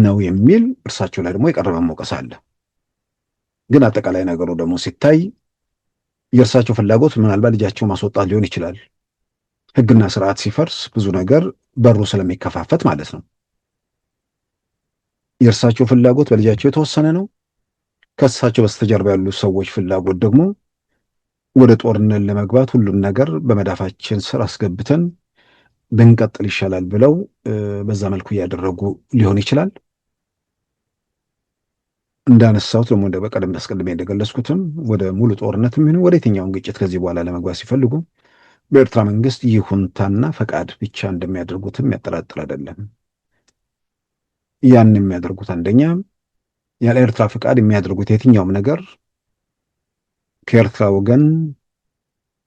ነው የሚል እርሳቸው ላይ ደግሞ የቀረበ መውቀስ አለ። ግን አጠቃላይ ነገሩ ደግሞ ሲታይ የእርሳቸው ፍላጎት ምናልባት ልጃቸው ማስወጣት ሊሆን ይችላል። ህግና ስርዓት ሲፈርስ ብዙ ነገር በሩ ስለሚከፋፈት ማለት ነው። የእርሳቸው ፍላጎት በልጃቸው የተወሰነ ነው። ከእሳቸው በስተጀርባ ያሉ ሰዎች ፍላጎት ደግሞ ወደ ጦርነት ለመግባት ሁሉም ነገር በመዳፋችን ስር አስገብተን ብንቀጥል ይሻላል ብለው በዛ መልኩ እያደረጉ ሊሆን ይችላል። እንዳነሳሁት ደግሞ በቀደም አስቀድሜ እንደገለጽኩትም ወደ ሙሉ ጦርነት የሚሆን ወደ የትኛውን ግጭት ከዚህ በኋላ ለመግባት ሲፈልጉ በኤርትራ መንግስት ይሁንታና ፈቃድ ብቻ እንደሚያደርጉትም ያጠራጥር አይደለም። ያን የሚያደርጉት አንደኛ ያለ ኤርትራ ፈቃድ የሚያደርጉት የትኛውም ነገር ከኤርትራ ወገን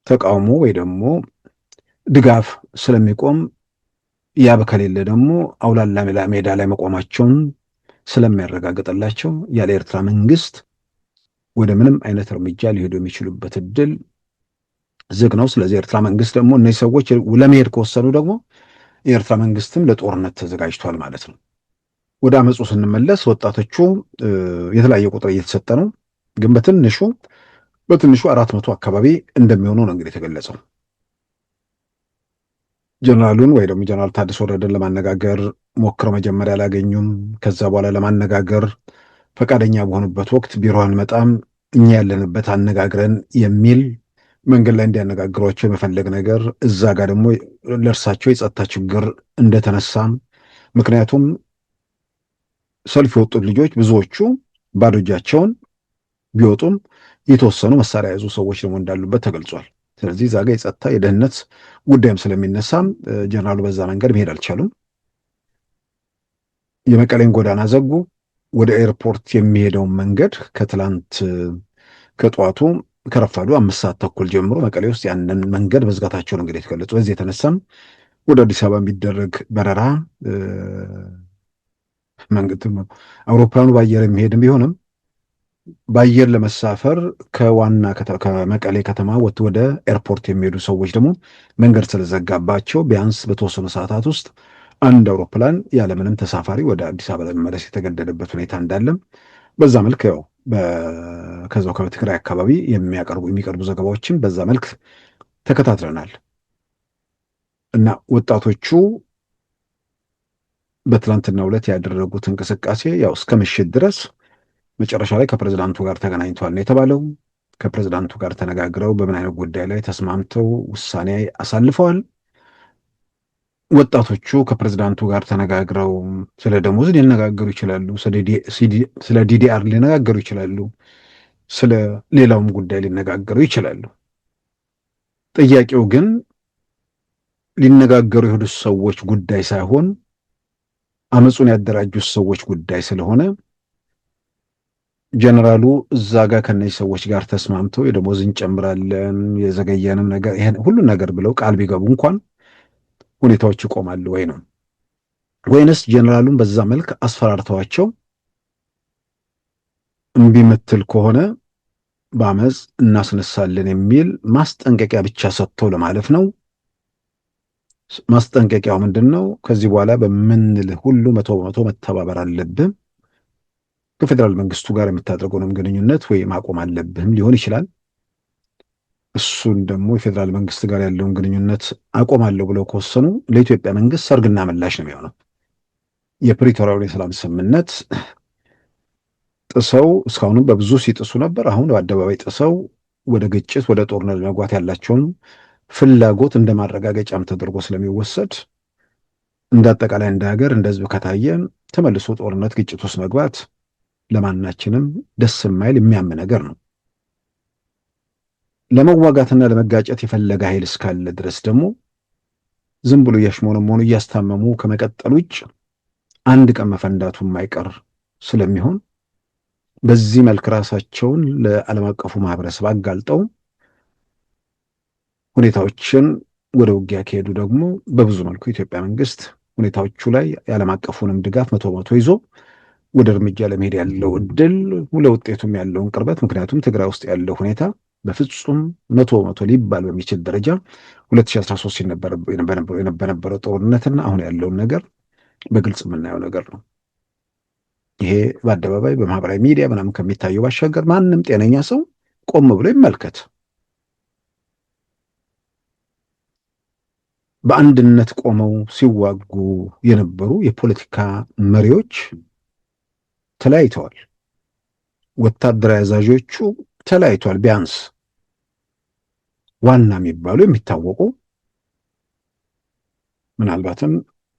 ተቃውሞ ወይ ደግሞ ድጋፍ ስለሚቆም፣ ያ በከሌለ ደግሞ አውላላ ሜዳ ላይ መቆማቸውን ስለሚያረጋግጥላቸው ያለ ኤርትራ መንግስት ወደ ምንም አይነት እርምጃ ሊሄዱ የሚችሉበት እድል ዝግ ነው። ስለዚህ የኤርትራ መንግስት ደግሞ እነዚህ ሰዎች ለመሄድ ከወሰኑ ደግሞ የኤርትራ መንግስትም ለጦርነት ተዘጋጅቷል ማለት ነው። ወደ አመፁ ስንመለስ ወጣቶቹ የተለያየ ቁጥር እየተሰጠ ነው፣ ግን በትንሹ 400 አካባቢ እንደሚሆኑ ነው እንግዲህ የተገለጸው። ጀነራሉን ወይ ደግሞ ጀነራል ታደሰ ወረደን ለማነጋገር ሞክረው መጀመሪያ አላገኙም። ከዛ በኋላ ለማነጋገር ፈቃደኛ በሆኑበት ወቅት ቢሮ አንመጣም፣ እኛ ያለንበት አነጋግረን የሚል መንገድ ላይ እንዲያነጋግሯቸው የመፈለግ ነገር፣ እዛ ጋር ደግሞ ለእርሳቸው የጸጥታ ችግር እንደተነሳም፣ ምክንያቱም ሰልፍ የወጡት ልጆች ብዙዎቹ ባዶ እጃቸውን ቢወጡም የተወሰኑ መሳሪያ የያዙ ሰዎች ደግሞ እንዳሉበት ተገልጿል። ስለዚህ እዛ ጋር የጸጥታ የደህንነት ጉዳይም ስለሚነሳም ጀነራሉ በዛ መንገድ መሄድ አልቻሉም። የመቀሌን ጎዳና ዘጉ። ወደ ኤርፖርት የሚሄደውን መንገድ ከትላንት ከጠዋቱ ከረፋዱ 5 ሰዓት ተኩል ጀምሮ መቀሌ ውስጥ ያንን መንገድ መዝጋታቸውን እንግዲህ የተገለጹ። በዚህ የተነሳም ወደ አዲስ አበባ የሚደረግ በረራ አውሮፕላኑ በአየር የሚሄድም ቢሆንም በአየር ለመሳፈር ከመቀሌ ከተማ ወደ ኤርፖርት የሚሄዱ ሰዎች ደግሞ መንገድ ስለዘጋባቸው ቢያንስ በተወሰኑ ሰዓታት ውስጥ አንድ አውሮፕላን ያለምንም ተሳፋሪ ወደ አዲስ አበባ ለመመለስ የተገደደበት ሁኔታ እንዳለም በዛ መልክ ያው ከዛው ከትግራይ አካባቢ የሚቀርቡ ዘገባዎችን በዛ መልክ ተከታትለናል። እና ወጣቶቹ በትላንትናው ዕለት ያደረጉት እንቅስቃሴ ያው እስከ ምሽት ድረስ መጨረሻ ላይ ከፕሬዝዳንቱ ጋር ተገናኝተዋል ነው የተባለው። ከፕሬዝዳንቱ ጋር ተነጋግረው በምን አይነት ጉዳይ ላይ ተስማምተው ውሳኔ አሳልፈዋል። ወጣቶቹ ከፕሬዝዳንቱ ጋር ተነጋግረው ስለ ደሞዝ ሊነጋገሩ ይችላሉ፣ ስለ ዲዲአር ሊነጋገሩ ይችላሉ፣ ስለ ሌላውም ጉዳይ ሊነጋገሩ ይችላሉ። ጥያቄው ግን ሊነጋገሩ የሄዱት ሰዎች ጉዳይ ሳይሆን አመፁን ያደራጁት ሰዎች ጉዳይ ስለሆነ ጀነራሉ እዛ ጋር ከነዚህ ሰዎች ጋር ተስማምተው የደሞዝ እንጨምራለን የዘገየንም ነገር ይሄን ሁሉ ነገር ብለው ቃል ቢገቡ እንኳን ሁኔታዎች ይቆማሉ ወይ ነው፣ ወይንስ ጀነራሉን በዛ መልክ አስፈራርተዋቸው እምቢ ምትል ከሆነ በአመፅ እናስነሳለን የሚል ማስጠንቀቂያ ብቻ ሰጥተው ለማለፍ ነው። ማስጠንቀቂያው ምንድን ነው? ከዚህ በኋላ በምንልህ ሁሉ 100% መተባበር አለብህ፣ ከፌዴራል መንግስቱ ጋር የምታደርገውንም ግንኙነት ወይ ማቆም አለብህም ሊሆን ይችላል። እሱን ደግሞ የፌዴራል መንግስት ጋር ያለውን ግንኙነት አቆማለሁ ብለው ከወሰኑ ለኢትዮጵያ መንግስት ሰርግና ምላሽ ነው የሚሆነው። የፕሪቶሪያውን የሰላም ስምምነት ጥሰው እስካሁንም በብዙ ሲጥሱ ነበር። አሁን በአደባባይ ጥሰው ወደ ግጭት ወደ ጦርነት ለመግባት ያላቸውን ፍላጎት እንደ ማረጋገጫም ተደርጎ ስለሚወሰድ እንደ አጠቃላይ እንደ ሀገር እንደ ህዝብ ከታየ ተመልሶ ጦርነት ግጭት ውስጥ መግባት ለማናችንም ደስ የማይል የሚያም ነገር ነው። ለመዋጋትና ለመጋጨት የፈለገ ኃይል እስካለ ድረስ ደግሞ ዝም ብሎ እያሽሞነሞኑ እያስታመሙ ከመቀጠል ውጭ አንድ ቀን መፈንዳቱ የማይቀር ስለሚሆን በዚህ መልክ ራሳቸውን ለዓለም አቀፉ ማህበረሰብ አጋልጠው ሁኔታዎችን ወደ ውጊያ ከሄዱ ደግሞ በብዙ መልኩ የኢትዮጵያ መንግስት ሁኔታዎቹ ላይ የዓለም አቀፉንም ድጋፍ 100% ይዞ ወደ እርምጃ ለመሄድ ያለው እድል ለውጤቱም ያለውን ቅርበት፣ ምክንያቱም ትግራይ ውስጥ ያለው ሁኔታ በፍጹም 100% ሊባል በሚችል ደረጃ 2013 በነበረው ጦርነትና አሁን ያለውን ነገር በግልጽ የምናየው ነገር ነው። ይሄ በአደባባይ በማህበራዊ ሚዲያ ምናምን ከሚታየው ባሻገር ማንም ጤነኛ ሰው ቆም ብሎ ይመልከት። በአንድነት ቆመው ሲዋጉ የነበሩ የፖለቲካ መሪዎች ተለያይተዋል። ወታደራዊ አዛዦቹ ተለያይተዋል። ቢያንስ ዋና የሚባሉ የሚታወቁ ምናልባትም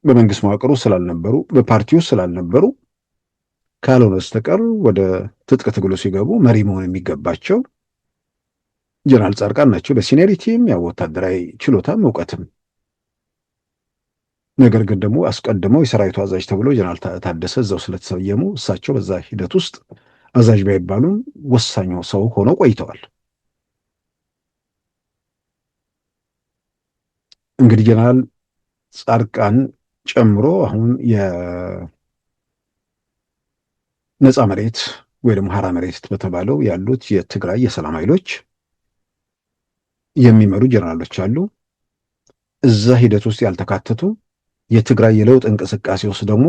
በመንግስት መዋቅሩ ስላልነበሩ በፓርቲው ስላልነበሩ ካልሆነ በስተቀር ወደ ትጥቅ ትግሉ ሲገቡ መሪ መሆን የሚገባቸው ጀነራል ጻድቃን ናቸው። በሲኒየሪቲም ያው ወታደራዊ ችሎታም እውቀትም። ነገር ግን ደግሞ አስቀድመው የሰራዊቱ አዛዥ ተብሎ ጀነራል ታደሰ እዛው ስለተሰየሙ እሳቸው በዛ ሂደት ውስጥ አዛዥ ባይባሉም ወሳኙ ሰው ሆነው ቆይተዋል። እንግዲህ ጀነራል ጻድቃን ጨምሮ አሁን የነፃ መሬት ወይ ደግሞ ሀራ መሬት በተባለው ያሉት የትግራይ የሰላም ኃይሎች የሚመሩ ጀነራሎች አሉ። እዛ ሂደት ውስጥ ያልተካተቱ የትግራይ የለውጥ እንቅስቃሴ ውስጥ ደግሞ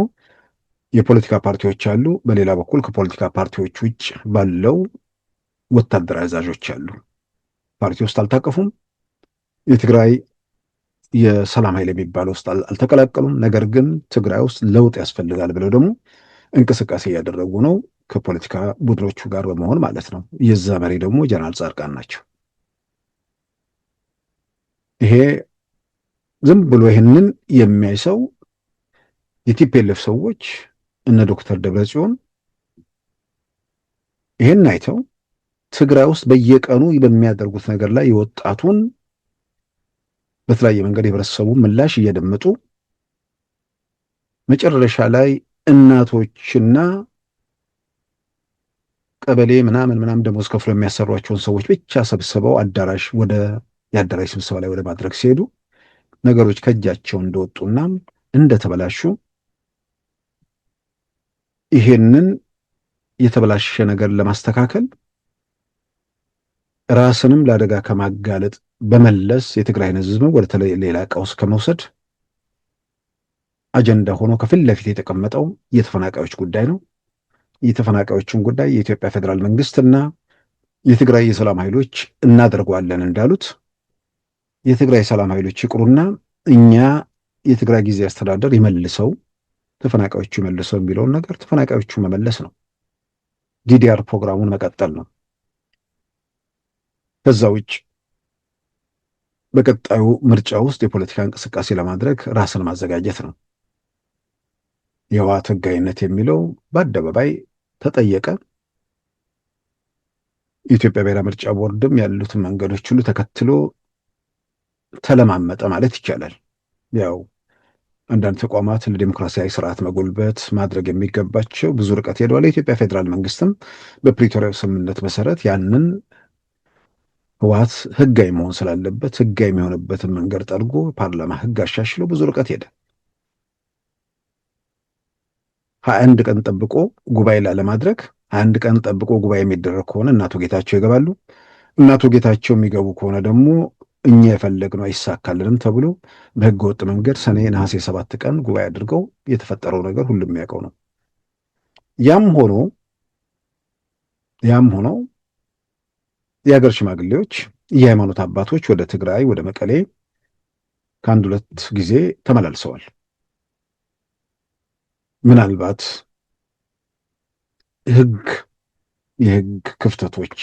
የፖለቲካ ፓርቲዎች አሉ። በሌላ በኩል ከፖለቲካ ፓርቲዎች ውጭ ባለው ወታደራዊ አዛዦች አሉ። ፓርቲ ውስጥ አልታቀፉም። የትግራይ የሰላም ኃይል የሚባለው ውስጥ አልተቀላቀሉም። ነገር ግን ትግራይ ውስጥ ለውጥ ያስፈልጋል ብለው ደግሞ እንቅስቃሴ እያደረጉ ነው፣ ከፖለቲካ ቡድኖቹ ጋር በመሆን ማለት ነው። የዛ መሪ ደግሞ ጀነራል ጻድቃን ናቸው። ይሄ ዝም ብሎ ይህንን የሚያይ ሰው የቲፒኤልኤፍ ሰዎች እነ ዶክተር ደብረጽዮን ይሄን አይተው ትግራይ ውስጥ በየቀኑ በሚያደርጉት ነገር ላይ የወጣቱን በተለያየ መንገድ የህብረተሰቡ ምላሽ እየደመጡ መጨረሻ ላይ እናቶችና ቀበሌ ምናምን ደሞዝ ከፍሎ የሚያሰሯቸውን ሰዎች ብቻ ሰብስበው የአዳራሽ ስብሰባ ላይ ወደ ማድረግ ሲሄዱ ነገሮች ከእጃቸው እንደወጡና እንደተበላሹ ይሄንን የተበላሸ ነገር ለማስተካከል ራስንም ለአደጋ ከማጋለጥ በመለስ የትግራይን ህዝብ ወደ ሌላ ቀውስ ከመውሰድ አጀንዳ ሆኖ ከፊት ለፊት የተቀመጠው የተፈናቃዮች ጉዳይ ነው። የተፈናቃዮችን ጉዳይ የኢትዮጵያ ፌዴራል መንግስትና የትግራይ የሰላም ኃይሎች እናደርገዋለን እንዳሉት የትግራይ ሰላም ኃይሎች ይቅሩና እኛ የትግራይ ጊዜ አስተዳደር ይመልሰው፣ ተፈናቃዮቹ ይመልሰው የሚለውን ነገር ተፈናቃዮቹ መመለስ ነው። ዲዲአር ፕሮግራሙን መቀጠል ነው። ከዛ ውጭ በቀጣዩ ምርጫ ውስጥ የፖለቲካ እንቅስቃሴ ለማድረግ ራስን ማዘጋጀት ነው። የህወሓት ህጋዊነት የሚለው በአደባባይ ተጠየቀ። የኢትዮጵያ ብሔራዊ ምርጫ ቦርድም ያሉትን መንገዶች ሁሉ ተከትሎ ተለማመጠ ማለት ይቻላል። ያው አንዳንድ ተቋማት ለዲሞክራሲያዊ ስርዓት መጎልበት ማድረግ የሚገባቸው ብዙ ርቀት ሄደዋል። የኢትዮጵያ ፌዴራል መንግስትም በፕሪቶሪያው ስምምነት መሰረት ያንን ህወሓት ህጋዊ መሆን ስላለበት ህጋዊ የሚሆንበትን መንገድ ጠርጎ ፓርላማ ህግ አሻሽሎ ብዙ ርቀት ሄደ። 21 ቀን ጠብቆ ጉባኤ ላለማድረግ 21 ቀን ጠብቆ ጉባኤ የሚደረግ ከሆነ እናቶ ጌታቸው ይገባሉ። እናቶ ጌታቸው የሚገቡ ከሆነ ደግሞ እኛ የፈለግነው አይሳካልንም ተብሎ በህገ ወጥ መንገድ ሰኔ ነሐሴ 7 ቀን ጉባኤ አድርገው የተፈጠረው ነገር ሁሉም የሚያውቀው ነው። ያም ሆኖ የሀገር ሽማግሌዎች፣ የሃይማኖት አባቶች ወደ ትግራይ ወደ መቀሌ ከአንድ ሁለት ጊዜ ተመላልሰዋል። ምናልባት የህግ ክፍተቶች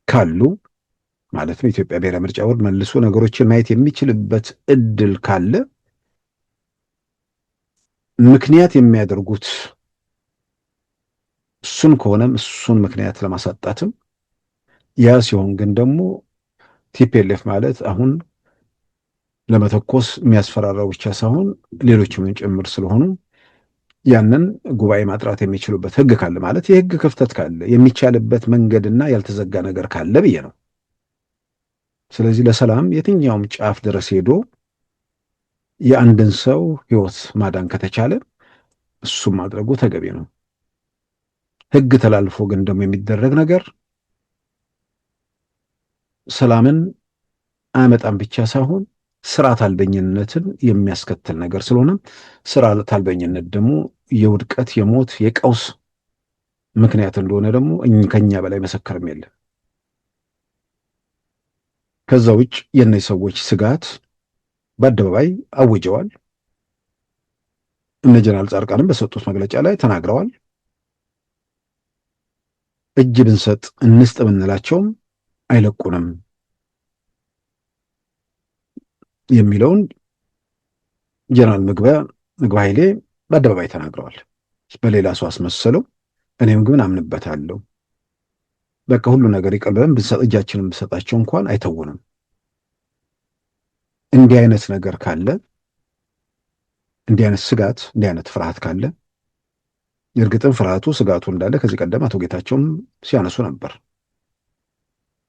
ካሉ ማለት ነው የኢትዮጵያ ብሔራዊ ምርጫ ቦርድ መልሶ ነገሮችን ማየት የሚችልበት እድል ካለ ምክንያት የሚያደርጉት እሱን ከሆነም እሱን ምክንያት ለማሳጣትም ያ ሲሆን ግን ደግሞ ቲፒኤልኤፍ ማለት አሁን ለመተኮስ የሚያስፈራራው ብቻ ሳይሆን ሌሎችም ጭምር ስለሆኑ ያንን ጉባኤ ማጥራት የሚችሉበት ህግ ካለ ማለት የህግ ክፍተት ካለ የሚቻልበት መንገድና ያልተዘጋ ነገር ካለ ብዬ ነው። ስለዚህ ለሰላም የትኛውም ጫፍ ድረስ ሄዶ የአንድን ሰው ህይወት ማዳን ከተቻለ እሱም ማድረጉ ተገቢ ነው። ህግ ተላልፎ ግን ደግሞ የሚደረግ ነገር ሰላምን አያመጣም ብቻ ሳይሆን ስርዓት አልበኝነትን የሚያስከትል ነገር ስለሆነ ስርዓት አልበኝነት ደግሞ የውድቀት፣ የሞት፣ የቀውስ ምክንያት እንደሆነ ደግሞ ከኛ በላይ መሰከርም የለም። ከዛ ውጭ የእነዚህ ሰዎች ስጋት በአደባባይ አውጀዋል። እነ ጀነራል ጻድቃንም በሰጡት መግለጫ ላይ ተናግረዋል። እጅ ብንሰጥ እንስጥ ብንላቸውም አይለቁንም የሚለውን ጀነራል ምግበ ኃይሌ በአደባባይ ተናግረዋል። በሌላ ሰው አስመሰለው፣ እኔም ግን አምንበታለሁ። በቃ ሁሉ ነገር ይቅር ብለን እጃችንን ብንሰጣቸው እንኳን አይተውንም። እንዲህ አይነት ነገር ካለ፣ እንዲህ አይነት ስጋት፣ እንዲህ አይነት ፍርሃት ካለ፣ እርግጥም ፍርሃቱ ስጋቱ እንዳለ ከዚህ ቀደም አቶ ጌታቸውም ሲያነሱ ነበር።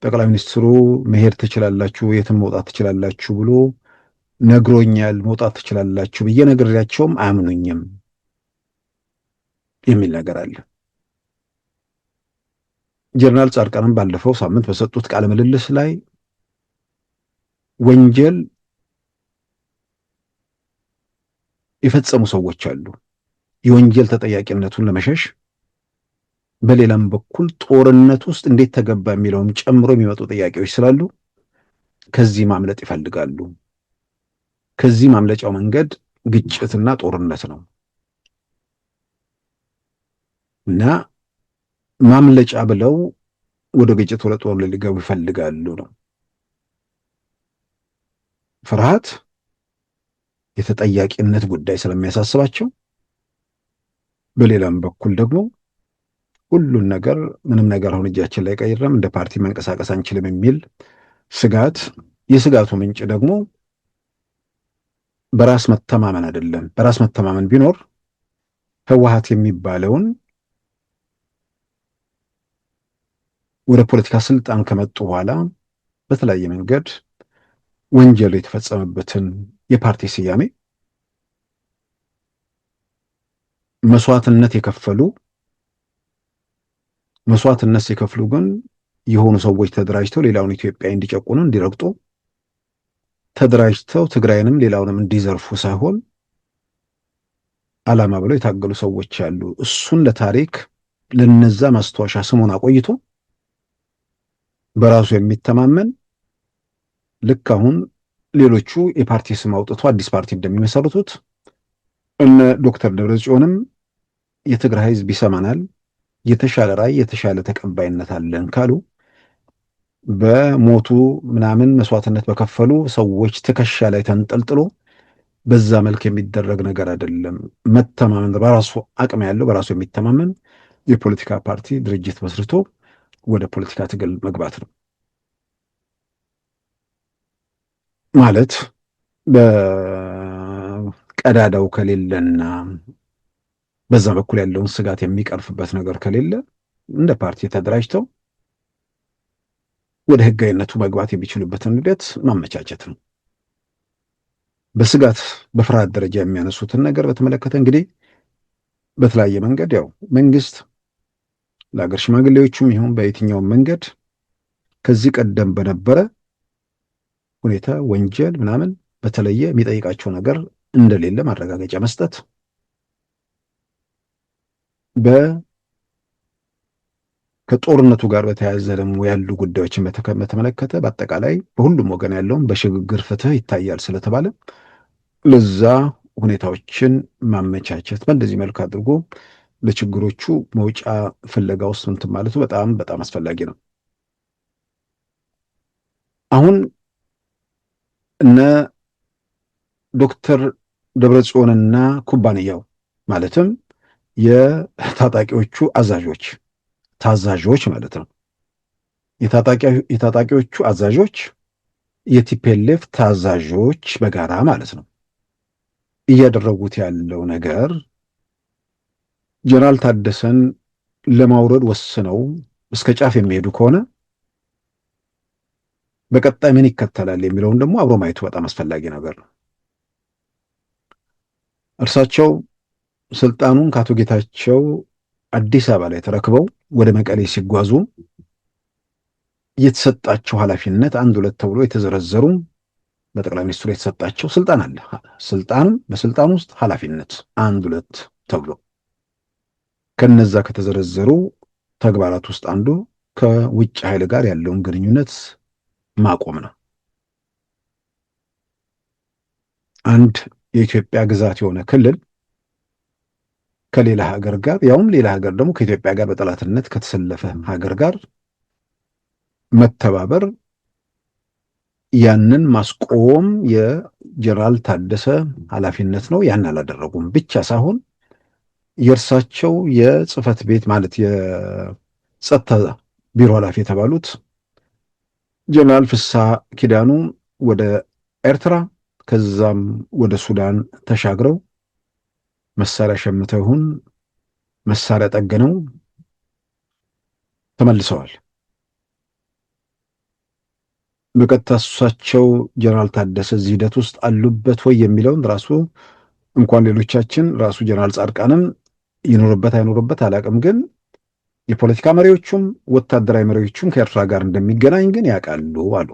ጠቅላይ ሚኒስትሩ መሄድ ትችላላችሁ፣ የትም መውጣት ትችላላችሁ ብሎ ነግሮኛል፣ መውጣት ትችላላችሁ ብዬ ነግሬያቸውም አያምኑኝም የሚል ነገር አለ። ጀነራል ጻድቃንም ባለፈው ሳምንት በሰጡት ቃለ ምልልስ ላይ ወንጀል የፈጸሙ ሰዎች አሉ፣ የወንጀል ተጠያቂነቱን ለመሸሽ በሌላም በኩል ጦርነት ውስጥ እንዴት ተገባ የሚለውም ጨምሮ የሚመጡ ጥያቄዎች ስላሉ ከዚህ ማምለጥ ይፈልጋሉ። ከዚህ ማምለጫው መንገድ ግጭትና ጦርነት ነው እና ማምለጫ ብለው ወደ ግጭት፣ ወደ ጦርነት ሊገቡ ይፈልጋሉ ነው። ፍርሃት፣ የተጠያቂነት ጉዳይ ስለሚያሳስባቸው፣ በሌላም በኩል ደግሞ ሁሉን ነገር ምንም ነገር አሁን እጃችን ላይ ቀይረም እንደ ፓርቲ መንቀሳቀስ አንችልም የሚል ስጋት። የስጋቱ ምንጭ ደግሞ በራስ መተማመን አይደለም። በራስ መተማመን ቢኖር ህወሓት የሚባለውን ወደ ፖለቲካ ስልጣን ከመጡ በኋላ በተለያየ መንገድ ወንጀል የተፈጸመበትን የፓርቲ ስያሜ መስዋዕትነት ሲከፍሉ ግን የሆኑ ሰዎች ተደራጅተው ሌላውን ኢትዮጵያ እንዲጨቁኑ፣ እንዲረግጡ ተደራጅተው ትግራይንም ሌላውንም እንዲዘርፉ ሳይሆን ዓላማ ብለው የታገሉ ሰዎች አሉ። እሱን ለታሪክ ለነዛ ማስታወሻ ስሙን አቆይቶ በራሱ የሚተማመን ልክ አሁን ሌሎቹ የፓርቲ ስም አውጥቶ አዲስ ፓርቲ እንደሚመሰርቱት እነ ዶክተር ደብረጽዮንም የትግራይ ህዝብ ይሰማናል፣ የተሻለ ራዕይ፣ የተሻለ ተቀባይነት አለን ካሉ በሞቱ ምናምን መስዋዕትነት በከፈሉ ሰዎች ትከሻ ላይ ተንጠልጥሎ በዛ መልክ የሚደረግ ነገር አይደለም። መተማመን፣ በራሱ አቅም ያለው በራሱ የሚተማመን የፖለቲካ ፓርቲ ድርጅት መስርቶ ወደ ፖለቲካ ትግል መግባት ነው ማለት። በቀዳዳው ከሌለና በዛ በኩል ያለውን ስጋት የሚቀርፍበት ነገር ከሌለ እንደ ፓርቲ ተደራጅተው ወደ ህጋዊነቱ መግባት የሚችሉበትን ሂደት ማመቻቸት ነው። በስጋት በፍርሃት ደረጃ የሚያነሱትን ነገር በተመለከተ እንግዲህ በተለያየ መንገድ ያው መንግስት ለሀገር ሽማግሌዎቹም ይሁን በየትኛውም መንገድ ከዚህ ቀደም በነበረ ሁኔታ ወንጀል ምናምን በተለየ የሚጠይቃቸው ነገር እንደሌለ ማረጋገጫ መስጠት፣ ከጦርነቱ ጋር በተያያዘ ደግሞ ያሉ ጉዳዮችን በተመለከተ በአጠቃላይ በሁሉም ወገን ያለውን በሽግግር ፍትህ ይታያል ስለተባለ ለዛ ሁኔታዎችን ማመቻቸት፣ በእንደዚህ መልክ አድርጎ ለችግሮቹ መውጫ ፍለጋ ውስጥ እንትን ማለቱ በጣም በጣም አስፈላጊ ነው። አሁን እነ ዶክተር ደብረጽዮንና ኩባንያው ማለትም የታጣቂዎቹ ታዛዦች ማለት ነው። የታጣቂዎቹ አዛዦች፣ የቲፒኤልኤፍ ታዛዦች በጋራ ማለት ነው እያደረጉት ያለው ነገር ጀነራል ታደሰን ለማውረድ ወስነው እስከ ጫፍ የሚሄዱ ከሆነ በቀጣይ ምን ይከተላል የሚለውን ደግሞ አብሮ ማየቱ በጣም አስፈላጊ ነገር ነው። እርሳቸው ስልጣኑን ከአቶ ጌታቸው አዲስ አበባ ላይ ተረክበው ወደ መቀሌ ሲጓዙ የተሰጣቸው ኃላፊነት አንድ ሁለት ተብሎ የተዘረዘሩ በጠቅላይ ሚኒስትሩ የተሰጣቸው ስልጣን አለ። ስልጣንም በስልጣን ውስጥ ኃላፊነት አንድ ሁለት ተብሎ ከነዛ ከተዘረዘሩ ተግባራት ውስጥ አንዱ ከውጭ ኃይል ጋር ያለውን ግንኙነት ማቆም ነው። አንድ የኢትዮጵያ ግዛት የሆነ ክልል ከሌላ ሀገር ጋር ያውም ሌላ ሀገር ደግሞ ከኢትዮጵያ ጋር በጠላትነት ከተሰለፈ ሀገር ጋር መተባበር ያንን ማስቆም የጀነራል ታደሰ ኃላፊነት ነው። ያን አላደረጉም ብቻ ሳይሆን የእርሳቸው የጽህፈት ቤት ማለት የጸጥታ ቢሮ ኃላፊ የተባሉት ጀነራል ፍስሐ ኪዳኑ ወደ ኤርትራ ከዛም ወደ ሱዳን ተሻግረው መሳሪያ ሸምተው ይሁን መሳሪያ ጠግነው ተመልሰዋል። በቀጥታ እሳቸው ጀነራል ታደሰ እዚህ ሂደት ውስጥ አሉበት ወይ የሚለውን ራሱ እንኳን ሌሎቻችን ራሱ ጀነራል ጻድቃንም ይኖርበት አይኖርበት አላቅም፣ ግን የፖለቲካ መሪዎቹም ወታደራዊ መሪዎቹም ከኤርትራ ጋር እንደሚገናኝ ግን ያውቃሉ አሉ።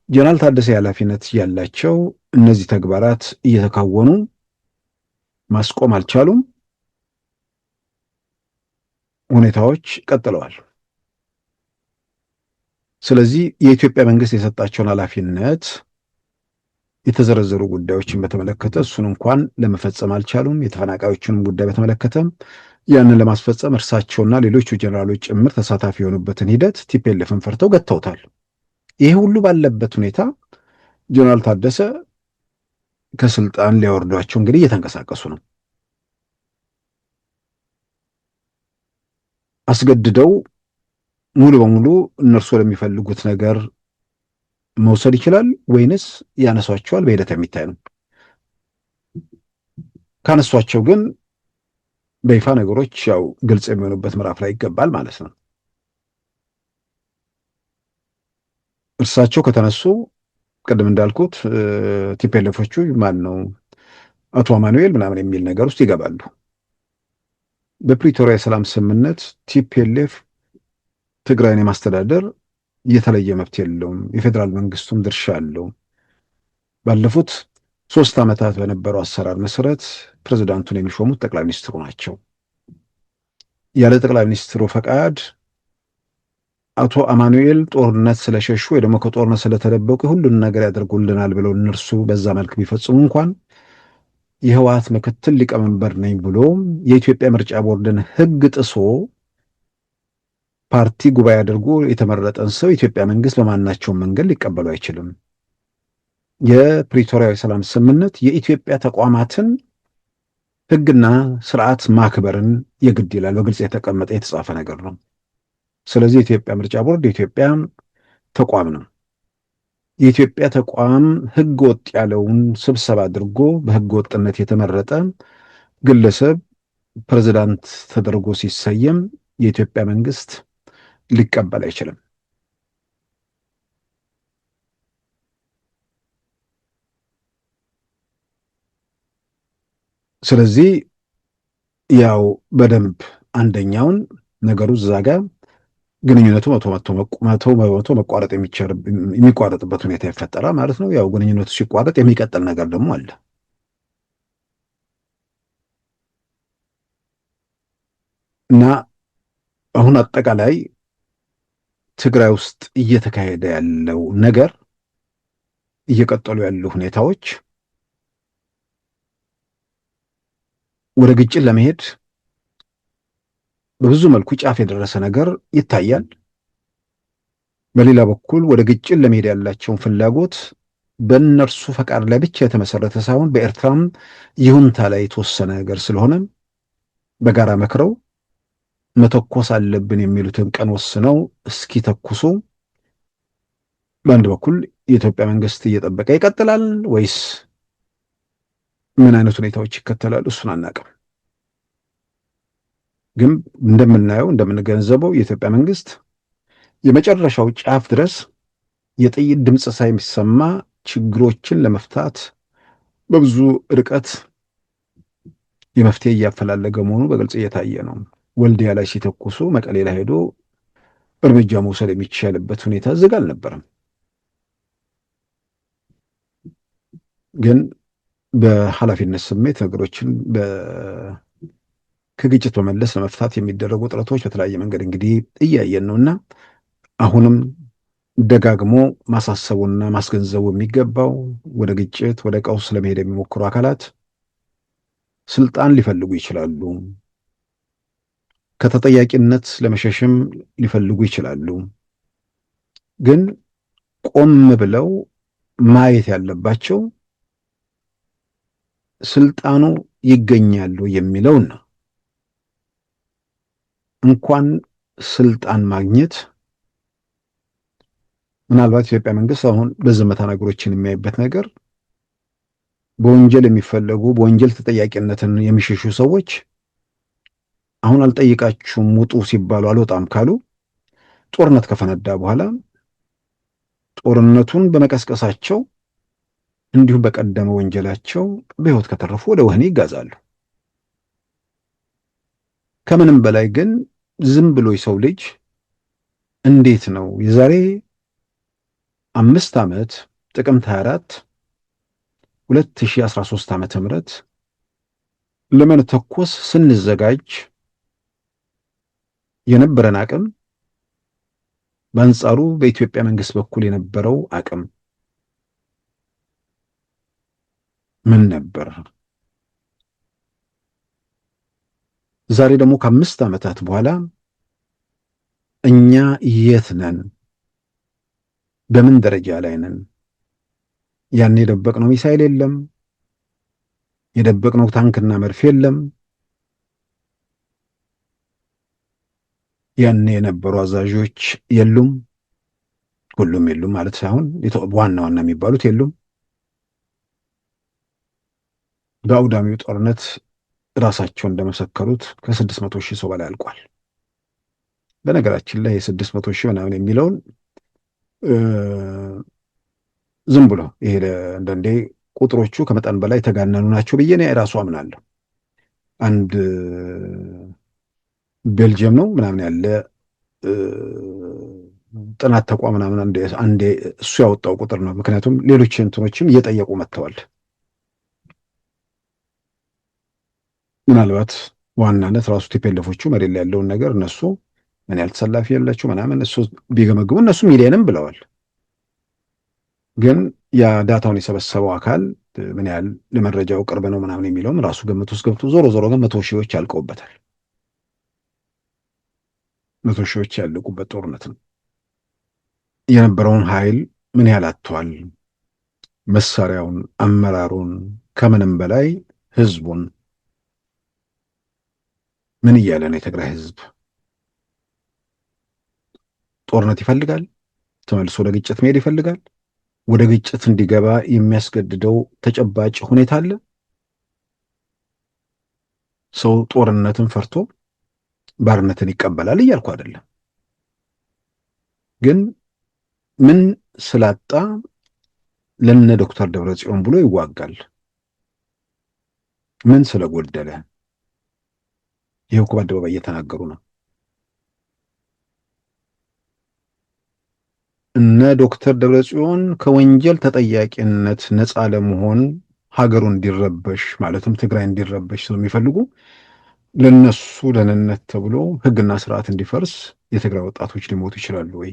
ጀነራል ታደሰ ኃላፊነት ያላቸው እነዚህ ተግባራት እየተካወኑ ማስቆም አልቻሉም። ሁኔታዎች ቀጥለዋል። ስለዚህ የኢትዮጵያ መንግስት የሰጣቸውን ኃላፊነት የተዘረዘሩ ጉዳዮችን በተመለከተ እሱን እንኳን ለመፈጸም አልቻሉም። የተፈናቃዮችንም ጉዳይ በተመለከተ ያንን ለማስፈጸም እርሳቸውና ሌሎቹ ጀነራሎች ጭምር ተሳታፊ የሆኑበትን ሂደት ቲፒኤልኤፍን ፈርተው ገጥተውታል። ይሄ ሁሉ ባለበት ሁኔታ ጀነራል ታደሰ ከስልጣን ሊያወርዷቸው እንግዲህ እየተንቀሳቀሱ ነው። አስገድደው ሙሉ በሙሉ እነርሱ ወደሚፈልጉት ነገር መውሰድ ይችላል ወይንስ ያነሷቸዋል? በሂደት የሚታይ ነው። ካነሷቸው ግን በይፋ ነገሮች ያው ግልጽ የሚሆኑበት ምዕራፍ ላይ ይገባል ማለት ነው። እርሳቸው ከተነሱ ቅድም እንዳልኩት ቲፒኤልኤፎቹ ማን ነው አቶ አማኑኤል ምናምን የሚል ነገር ውስጥ ይገባሉ። በፕሪቶሪያ የሰላም ስምምነት ቲፒኤልኤፍ ትግራይን የማስተዳደር የተለየ መብት የለውም። የፌዴራል መንግስቱም ድርሻ አለው። ባለፉት 3 ዓመታት በነበረው አሰራር መሰረት ፕሬዝዳንቱን የሚሾሙት ጠቅላይ ሚኒስትሩ ናቸው። ያለ ጠቅላይ ሚኒስትሩ ፈቃድ አቶ አማኑኤል ጦርነት ስለሸሹ ወይ ደግሞ ከጦርነት ስለተደበቁ ሁሉን ነገር ያደርጉልናል ብለው እነርሱ በዛ መልክ ቢፈጽሙ እንኳን የህወሓት ምክትል ሊቀመንበር ነኝ ብሎ የኢትዮጵያ ምርጫ ቦርድን ህግ ጥሶ ፓርቲ ጉባኤ አድርጎ የተመረጠን ሰው የኢትዮጵያ መንግስት በማናቸውም መንገድ ሊቀበሉ አይችልም። የፕሪቶሪያዊ ሰላም ስምምነት የኢትዮጵያ ተቋማትን ህግና ስርዓት ማክበርን የግድ ይላል። በግልጽ የተቀመጠ የተጻፈ ነገር ነው። ስለዚህ የኢትዮጵያ ምርጫ ቦርድ የኢትዮጵያ ተቋም ነው። የኢትዮጵያ ተቋም ህገ ወጥ ያለውን ስብሰባ አድርጎ በህገ ወጥነት የተመረጠ ግለሰብ ፕሬዝዳንት ተደርጎ ሲሰየም የኢትዮጵያ መንግስት ሊቀበል አይችልም። ስለዚህ ያው በደንብ አንደኛውን ነገሩ እዛ ጋር ግንኙነቱ መቶ በመቶ መቋረጥ የሚቋረጥበት ሁኔታ ይፈጠራል ማለት ነው። ያው ግንኙነቱ ሲቋረጥ የሚቀጥል ነገር ደግሞ አለ። እና አሁን አጠቃላይ ትግራይ ውስጥ እየተካሄደ ያለው ነገር እየቀጠሉ ያሉ ሁኔታዎች ወደ ግጭት ለመሄድ በብዙ መልኩ ጫፍ የደረሰ ነገር ይታያል። በሌላ በኩል ወደ ግጭት ለመሄድ ያላቸውን ፍላጎት በእነርሱ ፈቃድ ላይ ብቻ የተመሰረተ ሳይሆን በኤርትራም ይሁንታ ላይ የተወሰነ ነገር ስለሆነ በጋራ መክረው መተኮስ አለብን የሚሉትን ቀን ወስነው እስኪ ተኩሱ በአንድ በኩል የኢትዮጵያ መንግስት እየጠበቀ ይቀጥላል ወይስ ምን አይነት ሁኔታዎች ይከተላሉ? እሱን አናውቅም። ግን እንደምናየው እንደምንገነዘበው የኢትዮጵያ መንግስት የመጨረሻው ጫፍ ድረስ የጥይት ድምፅ ሳይሰማ ችግሮችን ለመፍታት በብዙ ርቀት የመፍትሄ እያፈላለገ መሆኑ በግልጽ እየታየ ነው። ወልዲያ ላይ ሲተኩሱ መቀሌ ላይ ሄዶ እርምጃ መውሰድ የሚቻልበት ሁኔታ ዝግ አልነበረም። ግን በኃላፊነት ስሜት ነገሮችን ከግጭት በመለስ ለመፍታት የሚደረጉ ጥረቶች በተለያየ መንገድ እንግዲህ እያየን ነው እና አሁንም ደጋግሞ ማሳሰቡና ማስገንዘቡ የሚገባው ወደ ግጭት ወደ ቀውስ ለመሄድ የሚሞክሩ አካላት ስልጣን ሊፈልጉ ይችላሉ። ከተጠያቂነት ለመሸሽም ሊፈልጉ ይችላሉ። ግን ቆም ብለው ማየት ያለባቸው ስልጣኑ ይገኛሉ የሚለውን ነው። እንኳን ስልጣን ማግኘት ምናልባት ኢትዮጵያ መንግስት አሁን በዝምታ ነገሮችን የሚያይበት ነገር በወንጀል የሚፈለጉ በወንጀል ተጠያቂነትን የሚሸሹ ሰዎች አሁን አልጠይቃችሁም ውጡ ሲባሉ አልወጣም ካሉ ጦርነት ከፈነዳ በኋላ ጦርነቱን በመቀስቀሳቸው እንዲሁም በቀደመ ወንጀላቸው በሕይወት ከተረፉ ወደ ወህኒ ይጋዛሉ። ከምንም በላይ ግን ዝም ብሎ የሰው ልጅ እንዴት ነው የዛሬ 5 ዓመት ጥቅምት 24 2013 ዓመተ ምህረት ለመተኮስ ስንዘጋጅ የነበረን አቅም በአንጻሩ በኢትዮጵያ መንግስት በኩል የነበረው አቅም ምን ነበር? ዛሬ ደግሞ ከ5 ዓመታት በኋላ እኛ የት ነን? በምን ደረጃ ላይ ነን? ያኔ የደበቅነው ሚሳኤል የለም፣ የደበቅነው ታንክና መድፍ የለም። ያኔ የነበሩ አዛዦች የሉም፣ ሁሉም የሉም ማለት ሳይሆን ዋና ዋና የሚባሉት የሉም። በአውዳሚው ጦርነት ራሳቸው እንደመሰከሩት ከ600 ሺህ ሰው በላይ አልቋል። በነገራችን ላይ የ600 ሺህ ምናምን የሚለውን ዝም ብሎ ይሄ አንዳንዴ ቁጥሮቹ ከመጠን በላይ የተጋነኑ ናቸው ብዬ እኔ ራሱ አምናለሁ። አንድ ቤልጅየም ነው ምናምን ያለ ጥናት ተቋም ምናምን አንዴ እሱ ያወጣው ቁጥር ነው። ምክንያቱም ሌሎች እንትኖችም እየጠየቁ መጥተዋል። ምናልባት ዋናነት ራሱ ቲፔለፎቹ መሬት ላይ ያለውን ነገር እነሱ ምን ያህል ተሰላፊ ያላቸው ምናምን እሱ ቢገመግቡ እነሱ ሚሊየንም ብለዋል። ግን ያ ዳታውን የሰበሰበው አካል ምን ያህል ለመረጃው ቅርብ ነው ምናምን የሚለውም ራሱ ግምት ውስጥ ገብቶ ዞሮ ዞሮ ግን 100 ሺዎች ያልቀውበታል። 100 ሺዎች ያለቁበት ጦርነት ነው። የነበረውን ኃይል ምን ያህል አጥቷል? መሳሪያውን፣ አመራሩን፣ ከምንም በላይ ህዝቡን ምን እያለ ነው? የትግራይ ህዝብ ጦርነት ይፈልጋል? ተመልሶ ወደ ግጭት መሄድ ይፈልጋል? ወደ ግጭት እንዲገባ የሚያስገድደው ተጨባጭ ሁኔታ አለ? ሰው ጦርነትን ፈርቶ ባርነትን ይቀበላል እያልኩ አይደለም። ግን ምን ስላጣ ለነ ዶክተር ደብረጽዮን ብሎ ይዋጋል? ምን ስለጎደለ? ይሄው እኮ በአደባባይ እየተናገሩ ነው። እነ ዶክተር ደብረጽዮን ከወንጀል ተጠያቂነት ነፃ ለመሆን ሀገሩ እንዲረበሽ ማለትም ትግራይ እንዲረበሽ ስለሚፈልጉ ለነሱ ደህንነት ተብሎ ህግና ስርዓት እንዲፈርስ የትግራይ ወጣቶች ሊሞቱ ይችላሉ ወይ?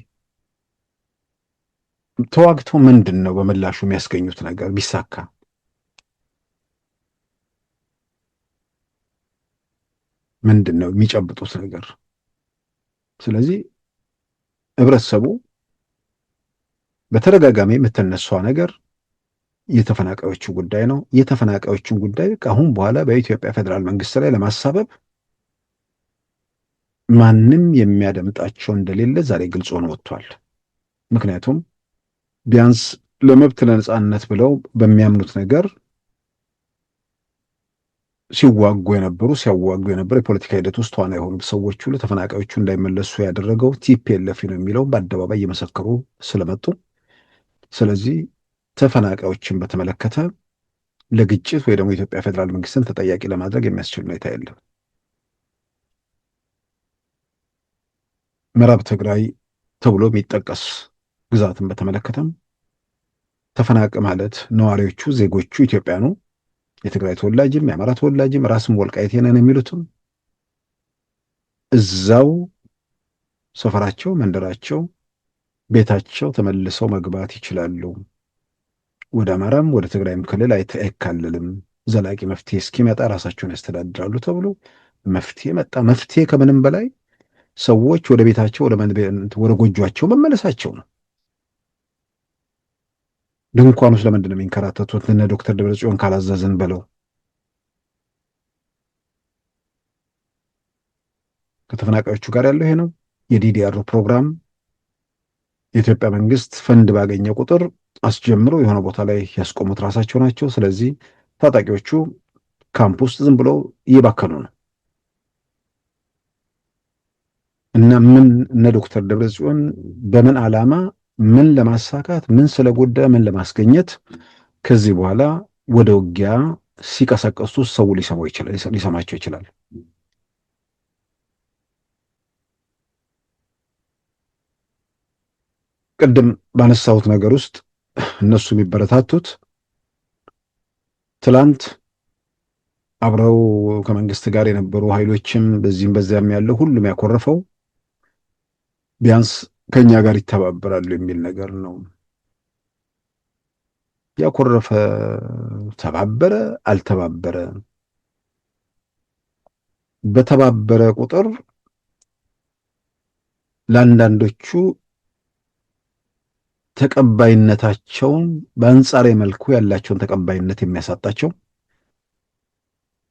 ተዋግተው ምንድን ነው በምላሹ የሚያስገኙት ነገር? ቢሳካ ምንድን ነው የሚጨብጡት ነገር? ስለዚህ ህብረተሰቡ በተደጋጋሚ የምትነሳው ነገር የተፈናቃዮቹ ጉዳይ ነው። የተፈናቃዮቹን ጉዳይ ከአሁን በኋላ በኢትዮጵያ ፌዴራል መንግስት ላይ ለማሳበብ ማንም የሚያደምጣቸው እንደሌለ ዛሬ ግልጽ ሆኖ ወጥቷል። ምክንያቱም ቢያንስ ለመብት ለነጻነት ብለው በሚያምኑት ነገር ሲዋጉ የነበሩ የፖለቲካ ሂደት ውስጥ ተዋናይ የሆኑ ሰዎች ሁሉ ተፈናቃዮቹ እንዳይመለሱ ያደረገው ቲፒኤልኤፍ ነው የሚለው በአደባባይ እየመሰከሩ ስለመጡ፣ ስለዚህ ተፈናቃዮችን በተመለከተ ለግጭት ወይ ደግሞ የኢትዮጵያ ፌዴራል መንግስትን ተጠያቂ ለማድረግ የሚያስችል ሁኔታ የለም። ምዕራብ ትግራይ ተብሎ የሚጠቀስ ግዛትን በተመለከተም ተፈናቅ ማለት ነዋሪዎቹ ዜጎቹ ኢትዮጵያኑ የትግራይ ተወላጅም የአማራ ተወላጅም ራስም ወልቃይቴ ነን የሚሉትም እዛው ሰፈራቸው፣ መንደራቸው፣ ቤታቸው ተመልሰው መግባት ይችላሉ። ወደ አማራም ወደ ትግራይም ክልል አይካለልም። ዘላቂ መፍትሄ እስኪመጣ ራሳቸውን ያስተዳድራሉ ተብሎ መፍትሄ መጣ። መፍትሄ ከምንም በላይ ሰዎች ወደ ቤታቸው ወደ ጎጇቸው መመለሳቸው ነው። ድንኳን ውስጥ ለምንድን ነው የሚንከራተቱት? እነ ዶክተር ደብረጽዮን ካላዘዝን ብለው ከተፈናቃዮቹ ጋር ያለው ይሄ ነው። የዲዲአር ፕሮግራም የኢትዮጵያ መንግስት ፈንድ ባገኘ ቁጥር አስጀምረው የሆነ ቦታ ላይ ያስቆሙት ራሳቸው ናቸው። ስለዚህ ታጣቂዎቹ ካምፕ ውስጥ ዝም ብለው እየባከኑ ነው እና እነ ዶክተር ደብረጽዮን በምን ዓላማ ምን ለማሳካት ምን ስለጎዳ ምን ለማስገኘት ከዚህ በኋላ ወደ ውጊያ ሲቀሰቀሱ ሰው ሊሰማቸው ይችላል። ቅድም ባነሳሁት ነገር ውስጥ እነሱ የሚበረታቱት ትላንት አብረው ከመንግስት ጋር የነበሩ ኃይሎችም በዚህም በዚያም ያለው ሁሉም ያኮረፈው ቢያንስ ከኛ ጋር ይተባበራሉ የሚል ነገር ነው። ያኮረፈ ተባበረ አልተባበረ በተባበረ ቁጥር ለአንዳንዶቹ ተቀባይነታቸውን በአንጻራዊ መልኩ ያላቸውን ተቀባይነት የሚያሳጣቸው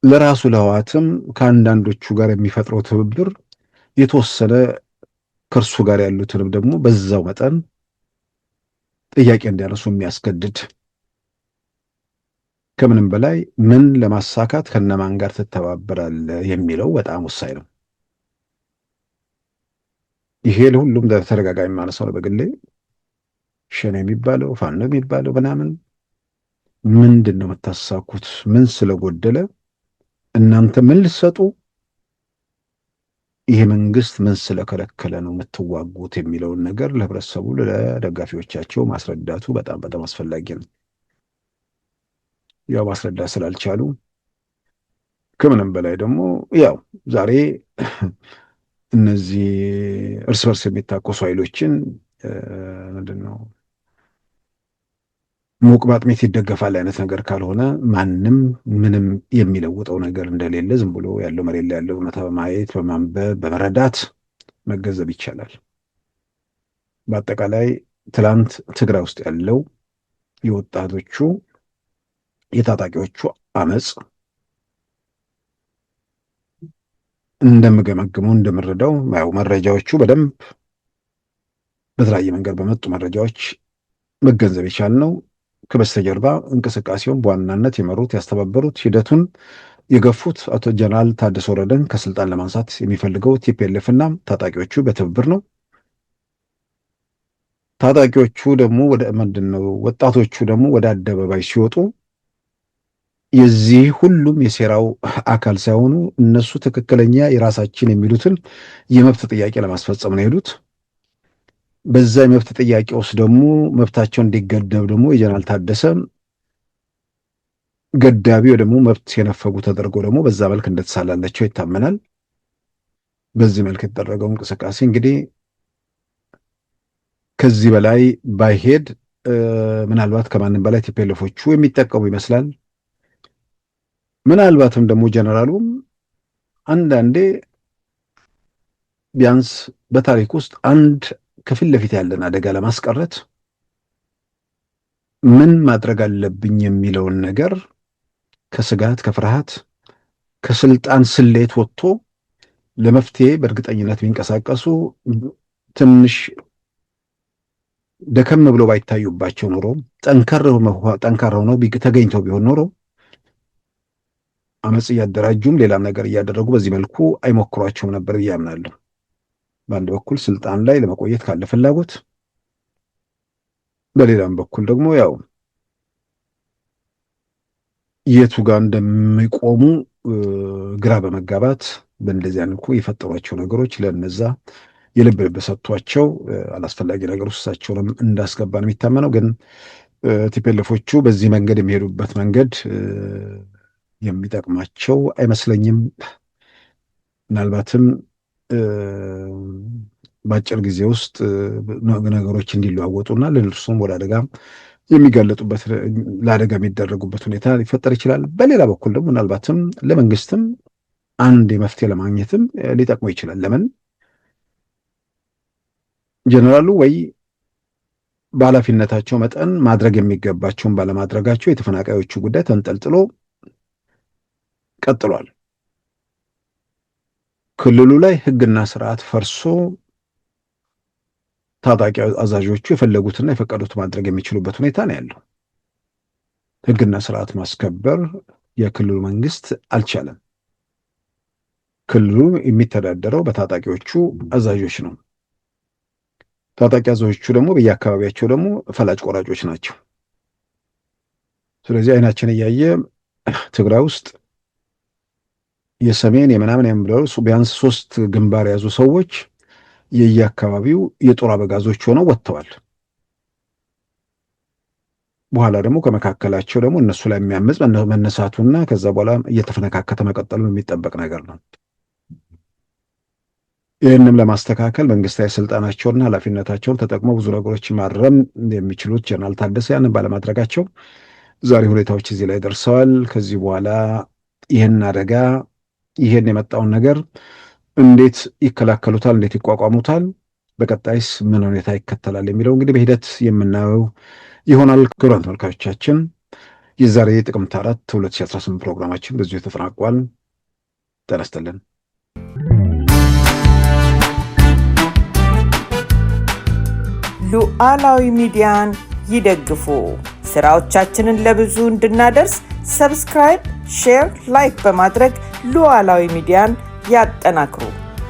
ለራሱ ለህወሓትም ከአንዳንዶቹ ጋር የሚፈጥረው ትብብር የተወሰነ ከእርሱ ጋር ያሉትንም ደግሞ በዛው መጠን ጥያቄ እንዲያነሱ የሚያስገድድ ከምንም በላይ ምን ለማሳካት ከነማን ጋር ትተባበራለህ የሚለው በጣም ወሳኝ ነው። ይሄ ለሁሉም ተደጋጋሚ ማነሳው ነው። በግሌ ሸኔ የሚባለው ፋኖ የሚባለው ምናምን ምንድን ነው የምታሳኩት? ምን ስለጎደለ እናንተ ምን ልትሰጡ፣ ይሄ መንግስት ምን ስለከለከለ ነው የምትዋጉት የሚለውን ነገር ለህብረተሰቡ ለደጋፊዎቻቸው ማስረዳቱ በጣም በጣም አስፈላጊ ነው። ያው ማስረዳት ስላልቻሉ ከምንም በላይ ደግሞ ያው ዛሬ እነዚህ እርስ በርስ የሚታኮሱ ኃይሎችን ምንድን ነው ሙቅ በአጥሜት ይደገፋል አይነት ነገር ካልሆነ ማንም ምንም የሚለውጠው ነገር እንደሌለ ዝም ብሎ ያለው መሬት ላይ ያለው እውነታ በማየት በማንበብ በመረዳት መገንዘብ ይቻላል። በአጠቃላይ ትላንት ትግራይ ውስጥ ያለው የወጣቶቹ የታጣቂዎቹ አመፅ እንደምገመግመው እንደምረዳው ያው መረጃዎቹ በደንብ በተለያየ መንገድ በመጡ መረጃዎች መገንዘብ የቻልነው ከበስተጀርባ እንቅስቃሴውን በዋናነት የመሩት ያስተባበሩት ሂደቱን የገፉት አቶ ጀነራል ታደሰ ወረደን ከስልጣን ለማንሳት የሚፈልገው ቲፒኤልኤፍ እና ታጣቂዎቹ በትብብር ነው። ታጣቂዎቹ ደግሞ ወጣቶቹ ደግሞ ወደ አደባባይ ሲወጡ የዚህ ሁሉም የሴራው አካል ሳይሆኑ እነሱ ትክክለኛ የራሳችን የሚሉትን የመብት ጥያቄ ለማስፈጸም ነው የሄዱት። በዛ የመብት ጥያቄ ውስጥ ደግሞ መብታቸው እንዲገደብ ደግሞ የጀነራል ታደሰ ገዳቢ ወይ ደግሞ መብት የነፈጉ ተደርገው ደግሞ በዛ መልክ እንደተሳላላቸው ይታመናል። በዚህ መልክ የተደረገው እንቅስቃሴ እንግዲህ ከዚህ በላይ ባይሄድ ምናልባት ከማንም በላይ ቲፒኤልኤፎቹ የሚጠቀሙ ይመስላል። ምናልባትም ደግሞ ጀነራሉም አንዳንዴ ቢያንስ በታሪክ ውስጥ አንድ ከፊት ለፊት ያለን አደጋ ለማስቀረት ምን ማድረግ አለብኝ የሚለውን ነገር ከስጋት ከፍርሃት ከስልጣን ስሌት ወጥቶ ለመፍትሄ በእርግጠኝነት ቢንቀሳቀሱ ትንሽ ደከም ብሎ ባይታዩባቸው ኖሮ ጠንካራ ሆነው ተገኝተው ቢሆን ኖሮ አመፅ እያደራጁም ሌላም ነገር እያደረጉ በዚህ መልኩ አይሞክሯቸውም ነበር ብዬ አምናለሁ። በአንድ በኩል ስልጣን ላይ ለመቆየት ካለ ፍላጎት፣ በሌላም በኩል ደግሞ ያው የቱ ጋር እንደሚቆሙ ግራ በመጋባት በእንደዚህ አይነት የፈጠሯቸው ነገሮች ለነዛ የልብ ልብ ሰጥቷቸው አላስፈላጊ ነገር ውስጥ እሳቸውንም እንዳስገባ ነው የሚታመነው። ግን ቲፒኤልኤፎቹ በዚህ መንገድ የሚሄዱበት መንገድ የሚጠቅማቸው አይመስለኝም። ምናልባትም በአጭር ጊዜ ውስጥ ነገሮች እንዲለዋወጡና ለእነርሱም ወደ አደጋ የሚጋለጡበት ለአደጋ የሚደረጉበት ሁኔታ ሊፈጠር ይችላል። በሌላ በኩል ደግሞ ምናልባትም ለመንግስትም አንድ የመፍትሄ ለማግኘትም ሊጠቅሙ ይችላል። ለምን ጀነራሉ ወይ በኃላፊነታቸው መጠን ማድረግ የሚገባቸውን ባለማድረጋቸው የተፈናቃዮቹ ጉዳይ ተንጠልጥሎ ቀጥሏል። ክልሉ ላይ ህግና ስርዓት ፈርሶ ታጣቂ አዛዦቹ የፈለጉትና የፈቀዱት ማድረግ የሚችሉበት ሁኔታ ነው ያለው። ህግና ስርዓት ማስከበር የክልሉ መንግስት አልቻለም። ክልሉ የሚተዳደረው በታጣቂዎቹ አዛዦች ነው። ታጣቂ አዛዦቹ ደግሞ በየአካባቢያቸው ደግሞ ፈላጭ ቆራጮች ናቸው። ስለዚህ አይናችን እያየ ትግራይ ውስጥ የሰሜን የምናምን የሚብለው ቢያንስ 3 ግንባር የያዙ ሰዎች የየአካባቢው የጦር አበጋዞች ሆነው ወጥተዋል። በኋላ ደግሞ ከመካከላቸው ደግሞ እነሱ ላይ የሚያምጽ መነሳቱና ከዛ በኋላ እየተፈነካከተ መቀጠሉ የሚጠበቅ ነገር ነው። ይህንም ለማስተካከል መንግስታዊ ስልጣናቸውና ኃላፊነታቸውን ተጠቅመው ብዙ ነገሮች ማረም የሚችሉት ጀነራል ታደሰ ያንን ባለማድረጋቸው ዛሬ ሁኔታዎች እዚህ ላይ ደርሰዋል። ከዚህ በኋላ ይህን አደጋ ይህን የመጣውን ነገር እንዴት ይከላከሉታል? እንዴት ይቋቋሙታል? በቀጣይስ ምን ሁኔታ ይከተላል የሚለው እንግዲህ በሂደት የምናየው ይሆናል። ክቡራን ተመልካቾቻችን የዛሬ ጥቅምት 4 2018 ፕሮግራማችን በዚሁ ተጠናቋል። ጤና ይስጥልን። ሉዓላዊ ሚዲያን ይደግፉ። ስራዎቻችንን ለብዙ እንድናደርስ ሰብስክራይብ፣ ሼር፣ ላይክ በማድረግ ሉዓላዊ ሚዲያን ያጠናክሩ።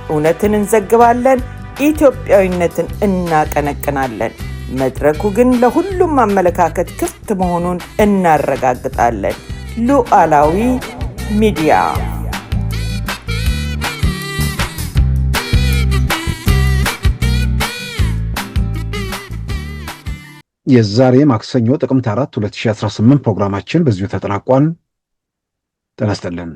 እውነትን እንዘግባለን፣ ኢትዮጵያዊነትን እናቀነቅናለን። መድረኩ ግን ለሁሉም አመለካከት ክፍት መሆኑን እናረጋግጣለን። ሉዓላዊ ሚዲያ የዛሬ ማክሰኞ ጥቅምት 4 2018 ፕሮግራማችን በዚሁ ተጠናቋል። ጤና ይስጥልን።